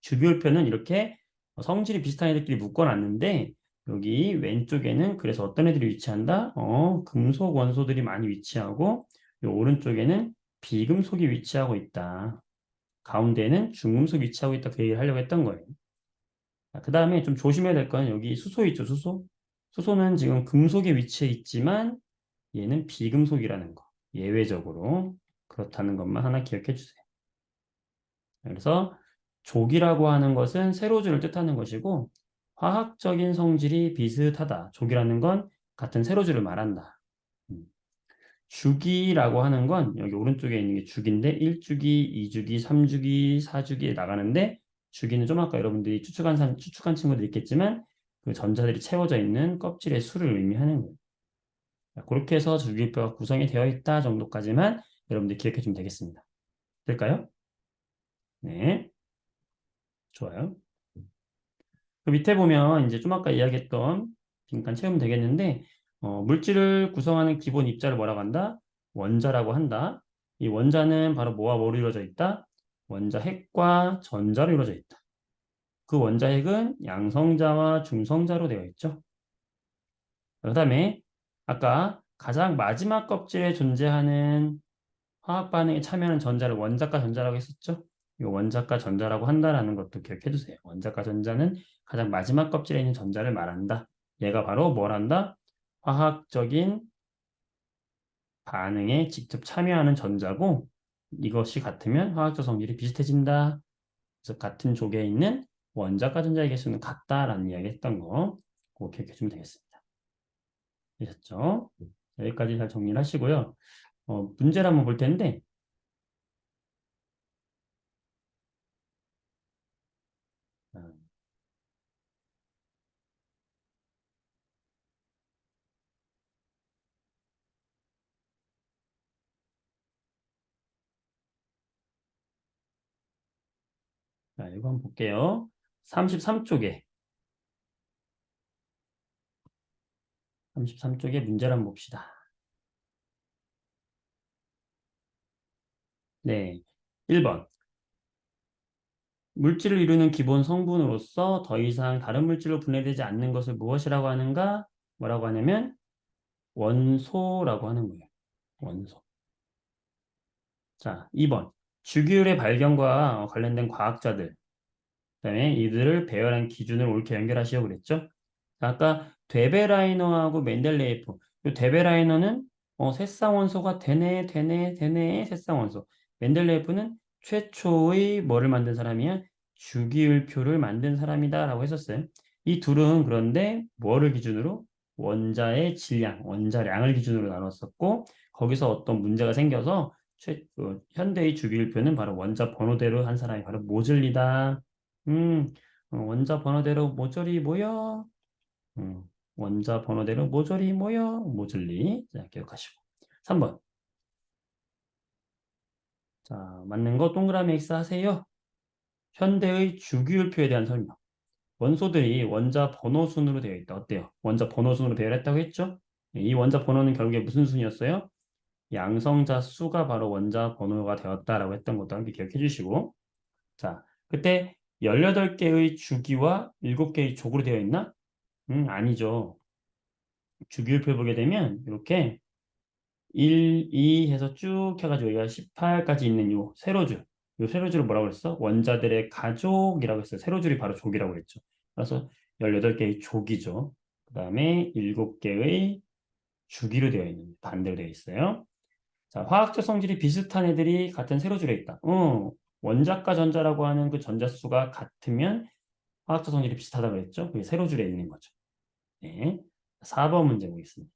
주기율표는 이렇게 성질이 비슷한 애들끼리 묶어놨는데 여기 왼쪽에는 그래서 어떤 애들이 위치한다? 금속 원소들이 많이 위치하고 요 오른쪽에는 비금속이 위치하고 있다. 가운데에는 중금속이 위치하고 있다. 그 얘기를 하려고 했던 거예요. 그 다음에 좀 조심해야 될 건 여기 수소 있죠, 수소? 수소는 지금 금속에 위치해 있지만 얘는 비금속이라는 거. 예외적으로 그렇다는 것만 하나 기억해 주세요. 그래서 족이라고 하는 것은 세로줄을 뜻하는 것이고 화학적인 성질이 비슷하다. 족이라는 건 같은 세로줄을 말한다. 음. 주기라고 하는 건 여기 오른쪽에 있는 게 주기인데 1주기, 2주기, 3주기, 4주기에 나가는데 주기는 좀 아까 여러분들이 추측한 친구들 있겠지만 그 전자들이 채워져 있는 껍질의 수를 의미하는 거예요. 그렇게 해서 주기율표가 구성이 되어 있다 정도까지만 여러분들 기억해 주면 되겠습니다. 될까요? 네, 좋아요. 그 밑에 보면 이제 좀 아까 이야기했던 빈칸 채우면 되겠는데 물질을 구성하는 기본 입자를 뭐라고 한다? 원자라고 한다. 이 원자는 바로 뭐와 뭐로 이루어져 있다? 원자 핵과 전자로 이루어져 있다. 그 원자 핵은 양성자와 중성자로 되어 있죠. 그다음에 아까 가장 마지막 껍질에 존재하는 화학 반응에 참여하는 전자를 원자과 전자라고 했었죠. 이 원자과 전자라고 한다라는 것도 기억해 두세요. 원자과 전자는 가장 마지막 껍질에 있는 전자를 말한다. 얘가 바로 뭘 한다? 화학적인 반응에 직접 참여하는 전자고 이것이 같으면 화학적 성질이 비슷해진다. 그래서 같은 족에 있는 원자과 전자의 개수는 같다라는 이야기 했던 거 그거 기억해 주면 되겠습니다. 되셨죠? 여기까지 잘 정리를 하시고요. 문제를 한번 볼 텐데 자, 이거 한번 볼게요. 33쪽에 33쪽에 문제를 한번 봅시다. 네. 1번. 물질을 이루는 기본 성분으로서 더 이상 다른 물질로 분해되지 않는 것을 무엇이라고 하는가? 뭐라고 하냐면 원소라고 하는 거예요. 원소. 자, 2번. 주기율의 발견과 관련된 과학자들, 그다음에 이들을 배열한 기준을 옳게 연결하시오 그랬죠? 아까 데베라이너하고 멘델레예프. 이 데베라이너는 새쌍원소가 되네 새쌍원소. 멘델레예프는 최초의 뭐를 만든 사람이야? 주기율표를 만든 사람이다라고 했었어요. 이 둘은 그런데 뭐를 기준으로? 원자의 질량, 원자량을 기준으로 나눴었고 거기서 어떤 문제가 생겨서 현대의 주기율표는 바로 원자 번호대로 한 사람이 바로 모즐리다. 음, 원자 번호대로 모조리 모여. 음, 원자 번호대로 모조리 모여. 모즐리. 자, 기억하시고. 3번. 자, 맞는 거 동그라미 X 하세요. 현대의 주기율표에 대한 설명. 원소들이 원자 번호 순으로 되어 있다. 어때요? 원자 번호 순으로 배열했다고 했죠? 이 원자 번호는 결국에 무슨 순이었어요? 양성자 수가 바로 원자 번호가 되었다라고 했던 것도 함께 기억해 주시고. 자, 그때 18개의 주기와 7개의 족으로 되어 있나? 아니죠. 주기율표 보게 되면 이렇게 1, 2 해서 쭉 해가지고 여기가 18까지 있는 요 세로줄. 요 세로줄을 뭐라고 했어? 원자들의 가족이라고 했어요. 세로줄이 바로 족이라고 했죠. 그래서 18개의 족이죠. 그 다음에 7개의 주기로 되어 있는 반대로 되어 있어요. 자, 화학적 성질이 비슷한 애들이 같은 세로줄에 있다. 원자과 전자라고 하는 그 전자수가 같으면 화학적 성질이 비슷하다고 했죠. 그게 세로줄에 있는 거죠. 네. 4번 문제 보겠습니다.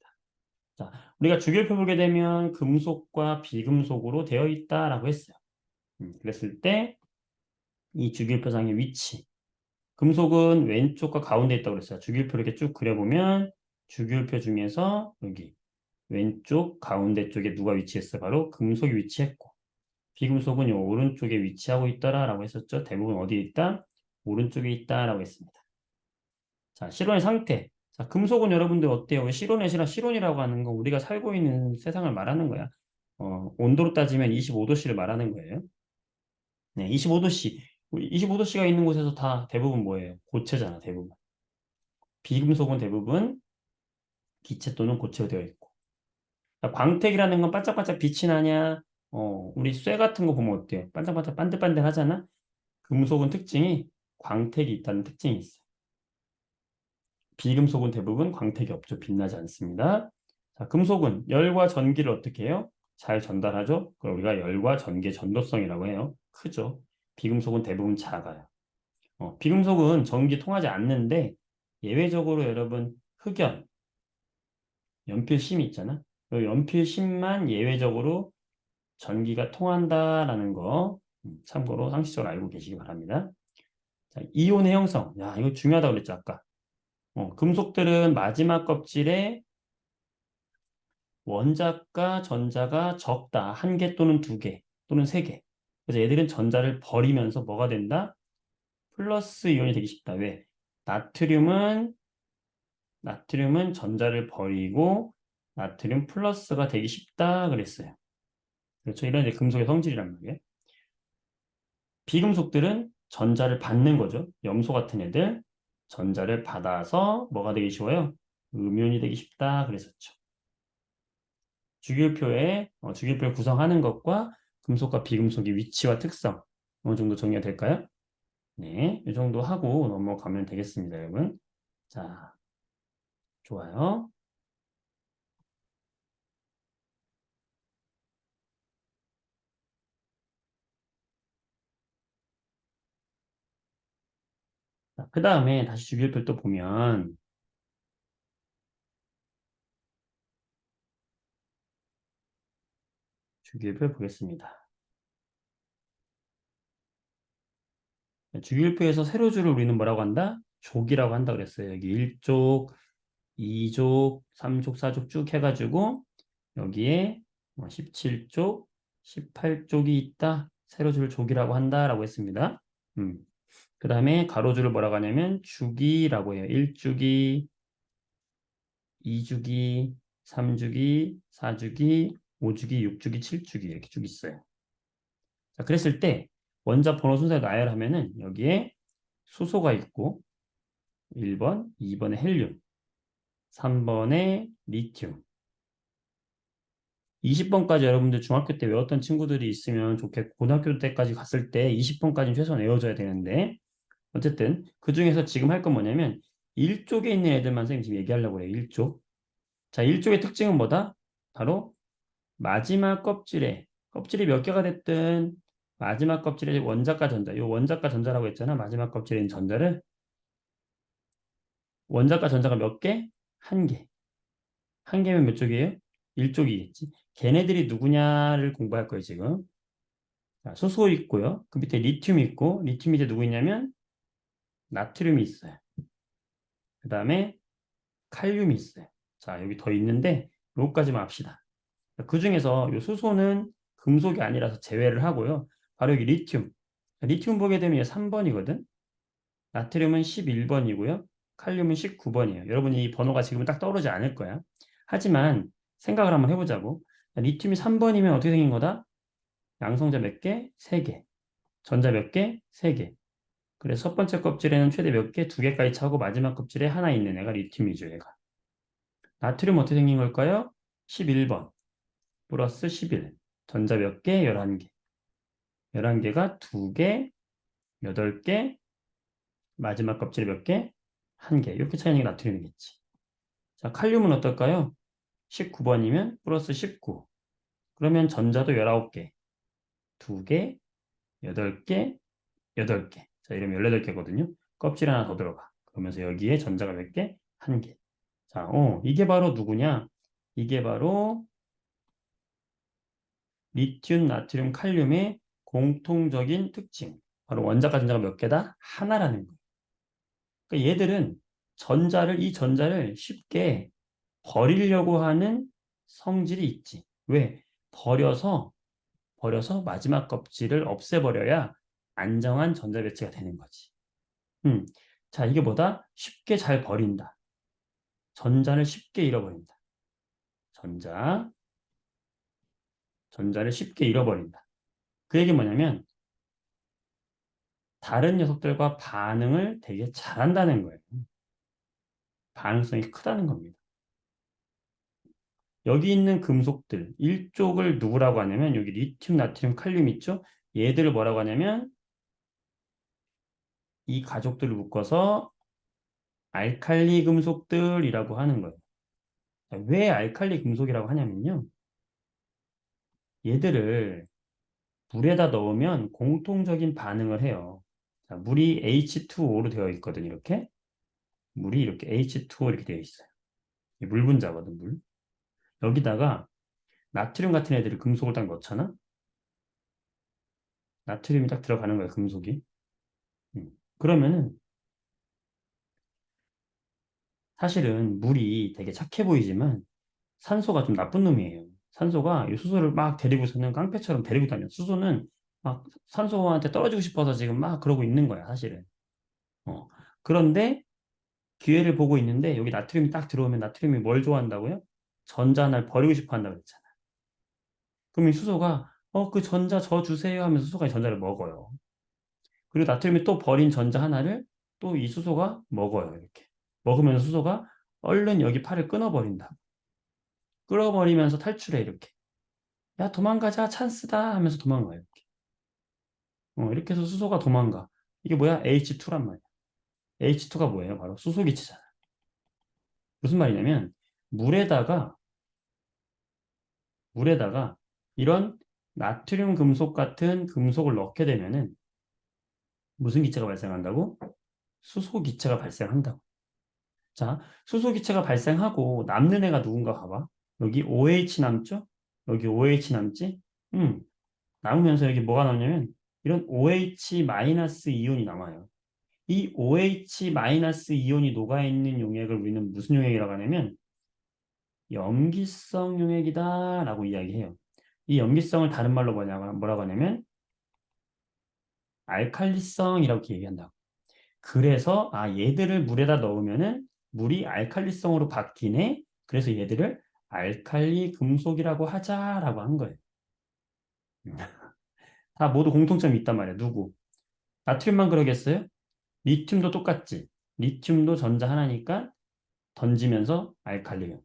자, 우리가 주기율표 보게 되면 금속과 비금속으로 되어 있다라고 했어요. 그랬을 때 이 주기율표상의 위치. 금속은 왼쪽과 가운데 있다고 그랬어요. 주기율표 이렇게 쭉 그려보면 주기율표 중에서 여기 왼쪽 가운데 쪽에 누가 위치했어? 바로 금속이 위치했고 비금속은 이 오른쪽에 위치하고 있더라라고 했었죠. 대부분 어디에 있다? 오른쪽에 있다라고 했습니다. 자, 실온의 상태. 자, 금속은 여러분들 어때요? 왜 실온에시라 실온이라고 하는 건 우리가 살고 있는 세상을 말하는 거야. 온도로 따지면 25도씨를 말하는 거예요. 네, 25도씨. 25도씨가 있는 곳에서 다 대부분 뭐예요? 고체잖아, 대부분. 비금속은 대부분 기체 또는 고체로 되어 있고. 자, 광택이라는 건 반짝반짝 빛이 나냐? 우리 쇠 같은 거 보면 어때요? 반짝반짝 반들반들 하잖아? 금속은 특징이 광택이 있다는 특징이 있어요. 비금속은 대부분 광택이 없죠. 빛나지 않습니다. 자, 금속은 열과 전기를 어떻게 해요? 잘 전달하죠? 그걸 우리가 열과 전기의 전도성이라고 해요. 크죠. 비금속은 대부분 작아요. 비금속은 전기 통하지 않는데 예외적으로 여러분 흑연, 연필심이 있잖아. 그 연필심만 예외적으로 전기가 통한다라는 거 참고로 상식적으로 알고 계시기 바랍니다. 자, 이온의 형성. 야, 이거 중요하다고 그랬죠, 아까. 금속들은 마지막 껍질에 원자과 전자가 적다. 한 개 또는 두 개 또는 세 개. 그래서 얘들은 전자를 버리면서 뭐가 된다? 플러스 이온이 되기 쉽다. 왜? 나트륨은 전자를 버리고 나트륨 플러스가 되기 쉽다 그랬어요. 그렇죠. 이런 이제 금속의 성질이란 말이에요. 비금속들은 전자를 받는 거죠. 염소 같은 애들 전자를 받아서 뭐가 되기 쉬워요? 음이온이 되기 쉽다 그랬었죠. 주기율표를 구성하는 것과 금속과 비금속의 위치와 특성 어느 정도 정리가 될까요? 네, 이 정도 하고 넘어가면 되겠습니다, 여러분. 자, 좋아요. 그 다음에 다시 주기율표를 또 보면 주기율표 보겠습니다. 주기율표에서 세로줄을 우리는 뭐라고 한다? 족이라고 한다 그랬어요. 여기 1족, 2족, 3족, 4족 쭉 해가지고 여기에 17족, 18족이 있다. 세로줄 족이라고 한다라고 했습니다. 그 다음에 가로줄을 뭐라고 하냐면 주기라고 해요. 1주기, 2주기, 3주기, 4주기, 5주기, 6주기, 7주기 이렇게 쭉 있어요. 자, 그랬을 때 원자 번호 순서를 나열하면은 여기에 수소가 있고 1번, 2번에 헬륨, 3번에 리튬, 20번까지 여러분들 중학교 때 외웠던 친구들이 있으면 좋겠고 고등학교 때까지 갔을 때 20번까지는 최소한 외워줘야 되는데 어쨌든 그 중에서 지금 할 건 뭐냐면 1쪽에 있는 애들만 선생님 지금 얘기하려고 해요. 1쪽. 자, 1쪽의 특징은 뭐다? 바로 마지막 껍질이 몇 개가 됐든 마지막 껍질에 원자과 전자, 이 원자과 전자라고 했잖아. 마지막 껍질에 있는 전자를 원자과 전자가 몇 개? 한 개. 한 개면 몇 쪽이에요? 1쪽이겠지. 걔네들이 누구냐를 공부할 거예요, 지금. 자, 수소 있고요. 그 밑에 리튬이 있고, 리튬 밑에 누구 있냐면 나트륨이 있어요. 그 다음에 칼륨이 있어요. 자, 여기 더 있는데, 요거까지만 합시다. 그 중에서 요 수소는 금속이 아니라서 제외를 하고요. 바로 여기 리튬. 리튬 보게 되면 3번이거든. 나트륨은 11번이고요. 칼륨은 19번이에요. 여러분이 이 번호가 지금은 딱 떠오르지 않을 거야. 하지만 생각을 한번 해보자고. 리튬이 3번이면 어떻게 생긴 거다? 양성자 몇 개? 3개. 전자 몇 개? 3개. 그래서 첫 번째 껍질에는 최대 몇 개? 2개까지 차고 마지막 껍질에 하나 있는 애가 리튬이죠, 얘가. 나트륨 어떻게 생긴 걸까요? 11번. 플러스 11. 전자 몇 개? 11개. 11개가 2개, 8개, 마지막 껍질에 몇 개? 1개. 이렇게 차이는 게 나트륨이겠지. 자, 칼륨은 어떨까요? 19번이면 플러스 19. 그러면 전자도 19개. 2개, 8개, 8개. 자, 이러면 18개거든요. 껍질 하나 더 들어가. 그러면서 여기에 전자가 몇 개? 1개. 자, 이게 바로 누구냐? 이게 바로 리튬, 나트륨, 칼륨의 공통적인 특징. 바로 원자과 전자가 몇 개다? 하나라는 거예요. 그러니까 얘들은 이 전자를 쉽게 버리려고 하는 성질이 있지. 왜? 버려서 마지막 껍질을 없애버려야 안정한 전자 배치가 되는 거지. 음. 자, 이게 뭐다? 쉽게 잘 버린다. 전자를 쉽게 잃어버린다. 전자를 쉽게 잃어버린다. 그 얘기 뭐냐면 다른 녀석들과 반응을 되게 잘한다는 거예요. 반응성이 크다는 겁니다. 여기 있는 금속들, 일족을 누구라고 하냐면 여기 리튬, 나트륨, 칼륨 있죠? 얘들을 뭐라고 하냐면 이 가족들을 묶어서 알칼리 금속들이라고 하는 거예요. 자, 왜 알칼리 금속이라고 하냐면요. 얘들을 물에다 넣으면 공통적인 반응을 해요. 자, 물이 H2O로 되어 있거든요. 이렇게. 물이 이렇게 H2O 이렇게 되어 있어요. 물 분자거든, 물. 여기다가 나트륨 같은 애들이 금속을 딱 넣잖아? 나트륨이 딱 들어가는 거야, 금속이. 그러면은 사실은 물이 되게 착해 보이지만 산소가 좀 나쁜 놈이에요. 산소가 이 수소를 막 데리고서는 깡패처럼 데리고 다녀. 수소는 막 산소한테 떨어지고 싶어서 지금 막 그러고 있는 거야, 사실은. 어. 그런데 기회를 보고 있는데 여기 나트륨이 딱 들어오면 나트륨이 뭘 좋아한다고요? 전자 하나를 버리고 싶어 한다고 그랬잖아. 그럼 이 수소가 그 전자 저 주세요 하면서 수소가 이 전자를 먹어요. 그리고 나트륨이 또 버린 전자 하나를 또 이 수소가 먹어요. 이렇게. 먹으면서 수소가 얼른 여기 팔을 끊어버린다. 끌어버리면서 탈출해 이렇게. 야 도망가자 찬스다 하면서 도망가요. 이렇게. 이렇게 해서 수소가 도망가. 이게 뭐야? H2란 말이야. H2가 뭐예요? 바로 수소기체잖아. 무슨 말이냐면 물에다가 이런 나트륨 금속 같은 금속을 넣게 되면은 무슨 기체가 발생한다고? 수소 기체가 발생한다고. 자, 수소 기체가 발생하고 남는 애가 누군가 봐봐. 여기 OH 남죠? 여기 OH 남지? 음, 남으면서 여기 뭐가 남냐면 이런 OH 마이너스 이온이 남아요. 이 OH 마이너스 이온이 녹아있는 용액을 우리는 무슨 용액이라고 하냐면 염기성 용액이다라고 이야기해요. 이 염기성을 다른 말로 뭐라고 하냐면 알칼리성이라고 얘기한다고. 그래서 얘들을 물에다 넣으면은 물이 알칼리성으로 바뀌네. 그래서 얘들을 알칼리 금속이라고 하자라고 한 거예요. 다 모두 공통점이 있단 말이야. 누구? 나트륨만 그러겠어요? 리튬도 똑같지. 리튬도 전자 하나니까 던지면서 알칼리요.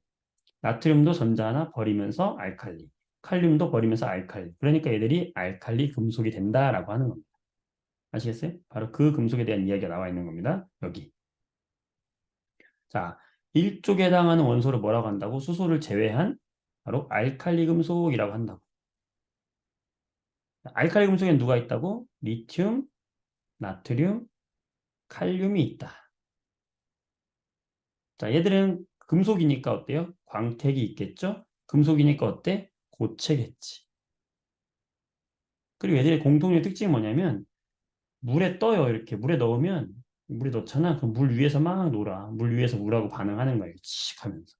나트륨도 전자 하나 버리면서 알칼리. 칼륨도 버리면서 알칼리. 그러니까 얘들이 알칼리 금속이 된다라고 하는 겁니다. 아시겠어요? 바로 그 금속에 대한 이야기가 나와 있는 겁니다. 여기. 자, 일족에 해당하는 원소를 뭐라고 한다고? 수소를 제외한 바로 알칼리 금속이라고 한다고. 알칼리 금속에는 누가 있다고? 리튬, 나트륨, 칼륨이 있다. 자, 얘들은 금속이니까 어때요? 광택이 있겠죠? 금속이니까 어때? 고체겠지. 그리고 얘들의 공통의 특징이 뭐냐면 물에 떠요. 이렇게 물에 넣으면 물에 넣잖아. 그럼 물 위에서 막 놀아. 물 위에서 물하고 반응하는 거예요. 칙 하면서.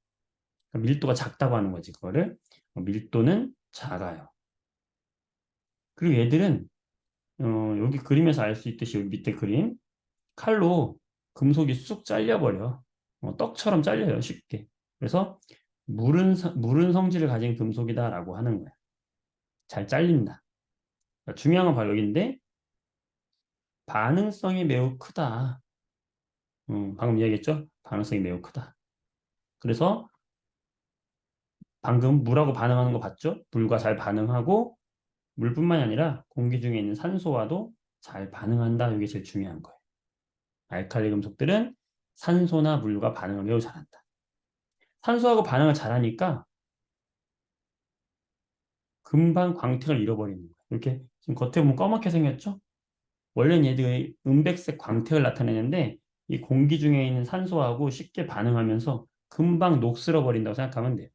그러니까 밀도가 작다고 하는 거지. 그거를 밀도는 작아요. 그리고 얘들은 여기 그림에서 알 수 있듯이 여기 밑에 그림 칼로 금속이 쑥 잘려버려. 떡처럼 잘려요. 쉽게. 그래서 물은 성질을 가진 금속이다라고 하는 거야. 잘 잘린다. 그러니까 중요한 건 바로 여기인데 반응성이 매우 크다. 방금 이야기했죠? 반응성이 매우 크다. 그래서 방금 물하고 반응하는 거 봤죠? 물과 잘 반응하고 물뿐만이 아니라 공기 중에 있는 산소와도 잘 반응한다. 이게 제일 중요한 거예요. 알칼리 금속들은 산소나 물과 반응을 매우 잘한다. 산소하고 반응을 잘하니까 금방 광택을 잃어버리는 거예요. 이렇게 지금 겉에 보면 검맣게 생겼죠? 원래는 얘들이 은백색 광택을 나타내는데 이 공기 중에 있는 산소하고 쉽게 반응하면서 금방 녹슬어 버린다고 생각하면 돼요.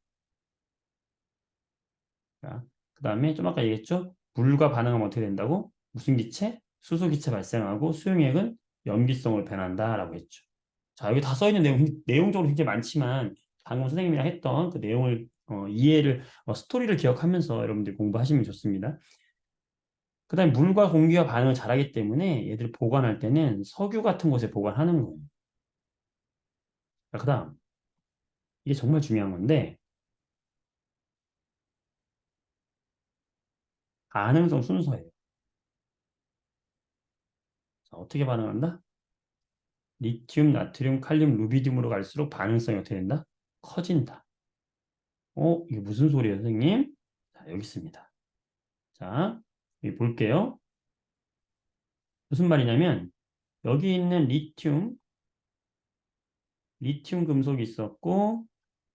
자, 그 다음에 좀 아까 얘기했죠? 물과 반응하면 어떻게 된다고? 무슨 기체? 수소기체 발생하고 수용액은 염기성으로 변한다라고 했죠. 자, 여기 다 써있는 내용적으로 굉장히 많지만 방금 선생님이랑 했던 그 내용을 이해를 스토리를 기억하면서 여러분들이 공부하시면 좋습니다. 그 다음에 물과 공기와 반응을 잘하기 때문에 얘들 보관할 때는 석유 같은 곳에 보관하는 거예요. 그 다음 이게 정말 중요한 건데 반응성 순서예요. 자, 어떻게 반응한다? 리튬, 나트륨, 칼륨, 루비디움으로 갈수록 반응성이 어떻게 된다? 커진다. 이게 무슨 소리예요, 선생님? 자, 여기 있습니다. 자, 여기 볼게요. 무슨 말이냐면 여기 있는 리튬 금속이 있었고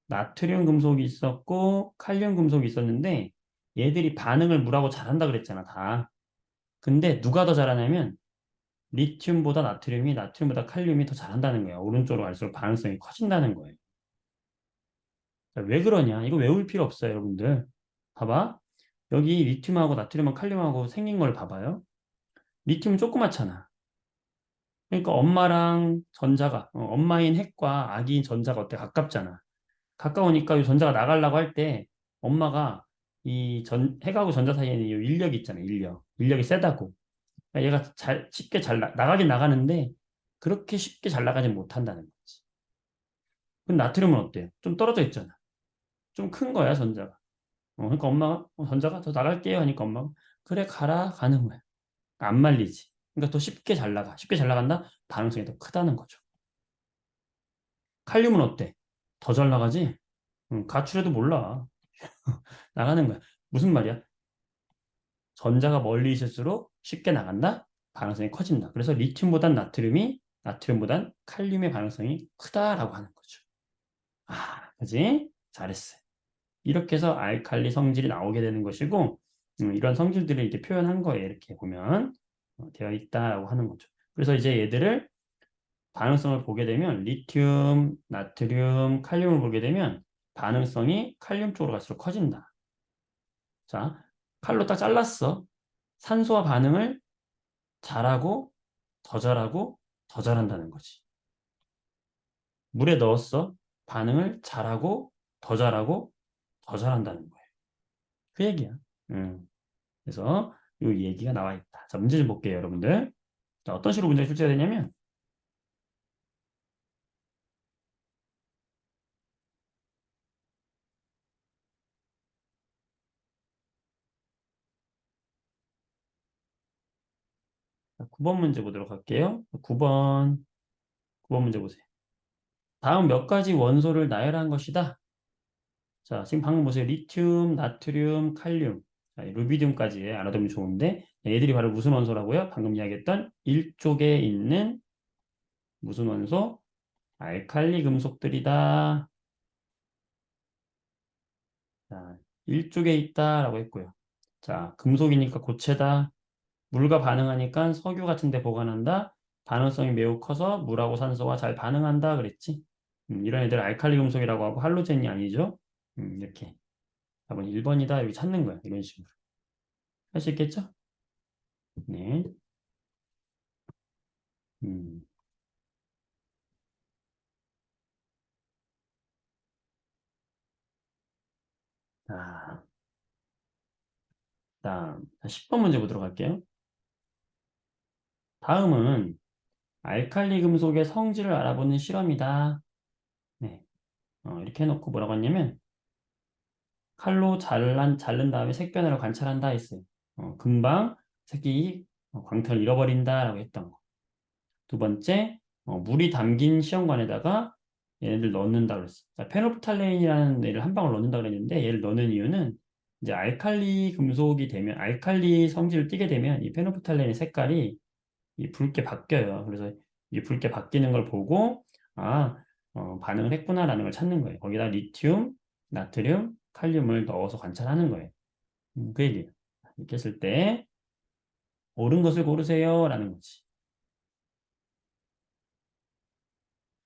나트륨 금속이 있었고 칼륨 금속이 있었는데 얘들이 반응을 물하고 잘한다 그랬잖아, 다. 근데 누가 더 잘하냐면 리튬보다 나트륨이 나트륨보다 칼륨이 더 잘한다는 거야. 오른쪽으로 갈수록 반응성이 커진다는 거예요. 자, 왜 그러냐? 이거 외울 필요 없어요, 여러분들. 봐봐. 여기 리튬하고 나트륨하고 칼륨하고 생긴 걸 봐봐요. 리튬은 조그맣잖아. 그러니까 엄마랑 전자가, 엄마인 핵과 아기인 전자가 어때? 가깝잖아. 가까우니까 이 전자가 나가려고 할 때 엄마가 핵하고 전자 사이에는 이 인력이 있잖아, 인력. 인력이 세다고. 그러니까 얘가 쉽게 나가긴 나가는데 그렇게 쉽게 잘 나가진 못한다는 거지. 근데 나트륨은 어때요? 좀 떨어져 있잖아. 좀 큰 거야, 전자가. 그러니까 엄마가, 전자가 더 나갈게요 하니까 엄마가, 그래, 가라, 가는 거야. 안 말리지. 그러니까 더 쉽게 잘 나가. 쉽게 잘 나간다? 반응성이 더 크다는 거죠. 칼륨은 어때? 더 잘 나가지? 가출해도 몰라. 나가는 거야. 무슨 말이야? 전자가 멀리 있을수록 쉽게 나간다? 반응성이 커진다. 그래서 리튬보단 나트륨보단 칼륨의 반응성이 크다라고 하는 거죠. 그지? 잘했어요. 이렇게 해서 알칼리 성질이 나오게 되는 것이고, 이런 성질들을 이렇게 표현한 거예요. 이렇게 보면 되어 있다라고 하는 거죠. 그래서 이제 얘들을 반응성을 보게 되면 리튬, 나트륨, 칼륨을 보게 되면 반응성이 칼륨 쪽으로 갈수록 커진다. 자, 칼로 딱 잘랐어. 산소와 반응을 잘하고 더 잘하고 더 잘한다는 거지. 물에 넣었어. 반응을 잘하고 더 잘하고 더 잘한다는 거예요. 그 얘기야. 그래서 이 얘기가 나와 있다. 자, 문제 좀 볼게요, 여러분들. 자, 어떤 식으로 문제가 출제가 되냐면 자, 9번 문제 보도록 할게요. 9번 문제 보세요. 다음 몇 가지 원소를 나열한 것이다. 자, 지금 방금 보세요. 리튬, 나트륨, 칼륨, 자, 루비디움까지 알아두면 좋은데 얘들이 바로 무슨 원소라고요? 방금 이야기했던 일쪽에 있는 무슨 원소? 알칼리 금속들이다. 자, 일쪽에 있다라고 했고요. 자, 금속이니까 고체다. 물과 반응하니까 석유 같은 데 보관한다. 반응성이 매우 커서 물하고 산소와 잘 반응한다 그랬지. 이런 애들 알칼리 금속이라고 하고 할로젠이 아니죠. 이렇게. 답은 1번이다. 여기 찾는 거야. 이런 식으로. 할 수 있겠죠? 네. 음. 자, 다음 10번 문제 보도록 할게요. 다음은 알칼리 금속의 성질을 알아보는 실험이다. 네. 이렇게 해놓고 뭐라고 했냐면 칼로 자른 다음에 색변화를 관찰한다 했어요. 금방 색이 광택을 잃어버린다라고 했던 거. 두 번째, 물이 담긴 시험관에다가 얘네들 넣는다 그랬어. 자, 페노프탈레인이라는 애를 한 방울 넣는다 그랬는데 얘를 넣는 이유는 이제 알칼리 금속이 되면 알칼리 성질을 띠게 되면 이 페노프탈레인의 색깔이 이 붉게 바뀌어요. 그래서 이 붉게 바뀌는 걸 보고 아, 반응을 했구나라는 걸 찾는 거예요. 거기다 리튬, 나트륨, 칼륨을 넣어서 관찰하는 거예요. 그 얘기예요. 이렇게 했을 때 옳은 것을 고르세요라는 거지.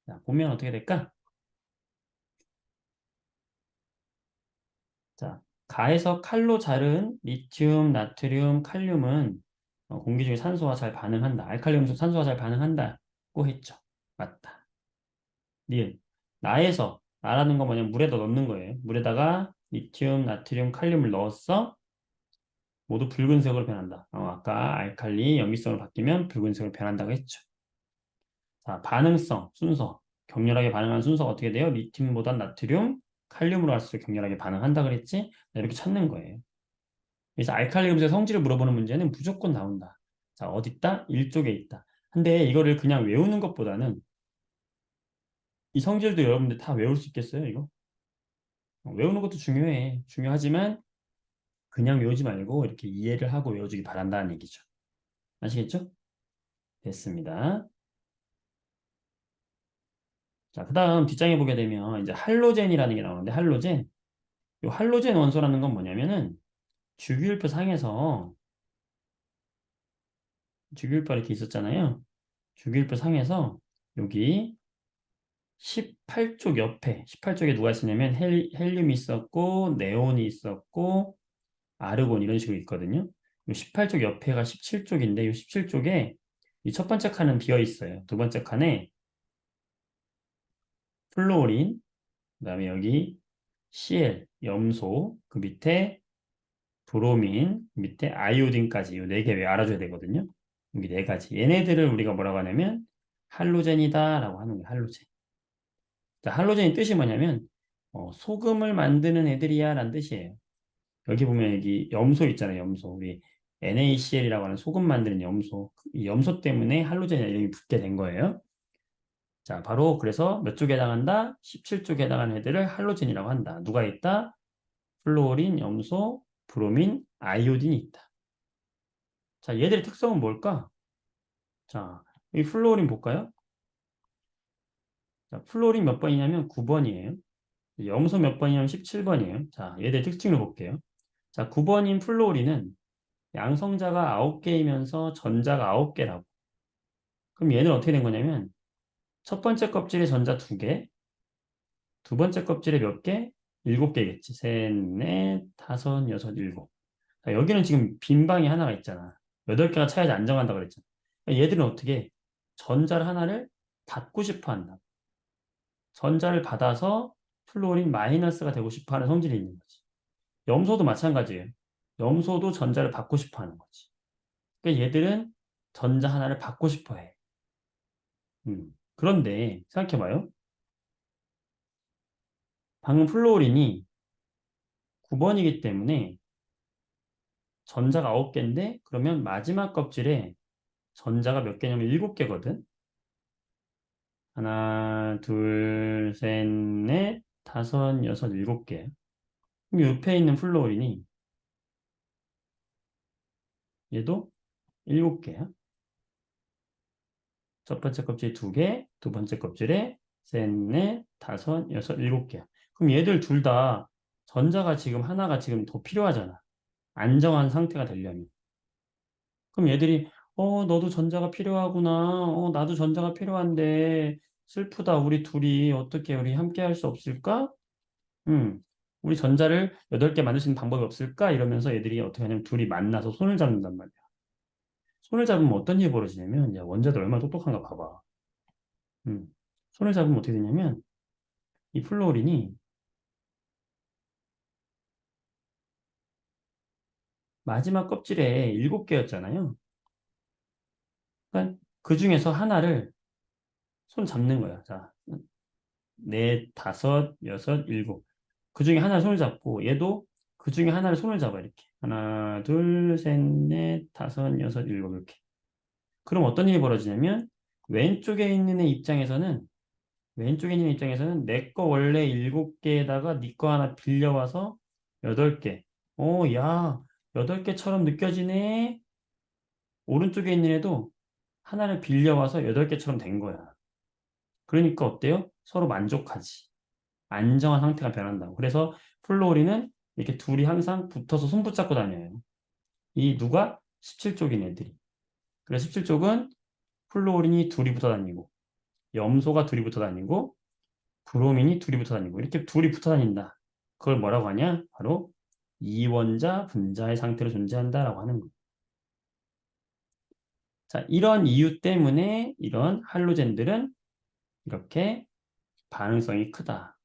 자, 보면 어떻게 될까? 자, 가에서 칼로 자른 리튬, 나트륨, 칼륨은 공기 중에 산소와 잘 반응한다. 알칼리 음수 산소와 잘 반응한다고 했죠. 맞다. 니은. 나에서, 나라는 건 뭐냐면 물에다 넣는 거예요. 물에다가 리튬, 나트륨, 칼륨을 넣었어. 모두 붉은색으로 변한다. 아까 알칼리 염기성으로 바뀌면 붉은색으로 변한다고 했죠. 자, 반응성, 순서. 격렬하게 반응하는 순서가 어떻게 돼요? 리튬보다 나트륨, 칼륨으로 갈수록 격렬하게 반응한다 그랬지? 이렇게 찾는 거예요. 그래서 알칼리 금속의 성질을 물어보는 문제는 무조건 나온다. 자, 어디 있다? 일쪽에 있다. 근데 이거를 그냥 외우는 것보다는 이 성질도 여러분들 다 외울 수 있겠어요, 이거? 외우는 것도 중요해. 중요하지만 그냥 외우지 말고 이렇게 이해를 하고 외워주기 바란다는 얘기죠. 아시겠죠? 됐습니다. 자, 그 다음 뒷장에 보게 되면 이제 할로젠이라는 게 나오는데 할로젠. 이 할로젠 원소라는 건 뭐냐면은 주기율표 상에서 주기율표 이렇게 있었잖아요. 주기율표 상에서 여기 18쪽 옆에 18쪽에 누가 있었냐면 헬륨이 있었고 네온이 있었고 아르곤 이런 식으로 있거든요. 이 18쪽 옆에가 17쪽인데 이 17쪽에 이 첫 번째 칸은 비어 있어요. 두 번째 칸에 플로린, 그다음에 여기 Cl 염소, 그 밑에 브로민, 밑에 아이오딘까지 이 네 개 왜 알아줘야 되거든요. 여기 네 가지. 얘네들을 우리가 뭐라고 하냐면 할로젠이다라고 하는 거예요. 할로젠. 자, 할로젠의 뜻이 뭐냐면 소금을 만드는 애들이야 라는 뜻이에요. 여기 보면 여기 염소 있잖아요. 염소. 우리 NaCl이라고 하는 소금 만드는 염소. 이 염소 때문에 할로젠 이름이 붙게 된 거예요. 자, 바로 그래서 몇 쪽에 해당한다? 17쪽에 해당하는 애들을 할로젠이라고 한다. 누가 있다? 플로린, 염소, 브로민, 아이오딘이 있다. 자, 얘들의 특성은 뭘까? 자, 이 플로린 볼까요? 자, 플로린 몇 번이냐면 9번이에요. 염소 몇 번이냐면 17번이에요. 자, 얘들 특징을 볼게요. 자, 9번인 플로린은 양성자가 9개이면서 전자가 9개라고. 그럼 얘는 어떻게 된 거냐면 첫 번째 껍질에 전자 2개, 두 번째 껍질에 몇 개? 7개겠지. 셋, 넷, 다섯, 여섯, 일곱. 자, 여기는 지금 빈 방이 하나가 있잖아. 8개가 차야지 안정한다고 그랬잖아. 그러니까 얘들은 어떻게 전자를 하나를 받고 싶어 한다. 전자를 받아서 플로린 마이너스가 되고 싶어 하는 성질이 있는 거지. 염소도 마찬가지예요. 염소도 전자를 받고 싶어 하는 거지. 그러니까 얘들은 전자 하나를 받고 싶어 해. 그런데 생각해봐요. 방금 플로린이 9번이기 때문에 전자가 9개인데 그러면 마지막 껍질에 전자가 몇 개냐면 7개거든. 하나, 둘, 셋, 넷, 다섯, 여섯, 7개. 그럼 옆에 있는 플로린이 얘도 7개야. 첫 번째 껍질에 2개, 두 번째 껍질에 셋, 넷, 다섯, 여섯, 7개야. 그럼 얘들 둘 다 전자가 지금 하나가 지금 더 필요하잖아. 안정한 상태가 되려면. 그럼 얘들이 너도 전자가 필요하구나. 나도 전자가 필요한데 슬프다. 우리 둘이 어떻게 우리 함께 할 수 없을까? 음. 우리 전자를 8개 만들 수 있는 방법이 없을까? 이러면서 애들이 어떻게 하냐면 둘이 만나서 손을 잡는단 말이야. 손을 잡으면 어떤 일이 벌어지냐면 야, 원자들 얼마나 똑똑한가 봐봐. 음. 손을 잡으면 어떻게 되냐면 이 플로린이 마지막 껍질에 7개였잖아요. 그러니까 그 중에서 하나를 손 잡는 거야. 자, 넷, 다섯, 여섯, 일곱. 그 중에 하나를 손을 잡고 얘도 그 중에 하나를 손을 잡아 이렇게. 하나, 둘, 셋, 넷, 다섯, 여섯, 일곱 이렇게. 그럼 어떤 일이 벌어지냐면 왼쪽에 있는 애 입장에서는 왼쪽에 있는 애 입장에서는 내 거 원래 7개에다가 네 거 하나 빌려와서 8개. 야, 8개처럼 느껴지네. 오른쪽에 있는 애도 하나를 빌려와서 8개처럼 된 거야. 그러니까 어때요? 서로 만족하지. 안정한 상태가 변한다고. 그래서 플로리는 이렇게 둘이 항상 붙어서 손 붙잡고 다녀요. 이 누가? 17쪽인 애들이. 그래서 17쪽은 플로린이 둘이 붙어 다니고, 염소가 둘이 붙어 다니고, 브로민이 둘이 붙어 다니고, 이렇게 둘이 붙어 다닌다. 그걸 뭐라고 하냐? 바로 이원자, 분자의 상태로 존재한다라고 하는 거예요. 자, 이런 이유 때문에 이런 할로젠들은 이렇게 반응성이 크다.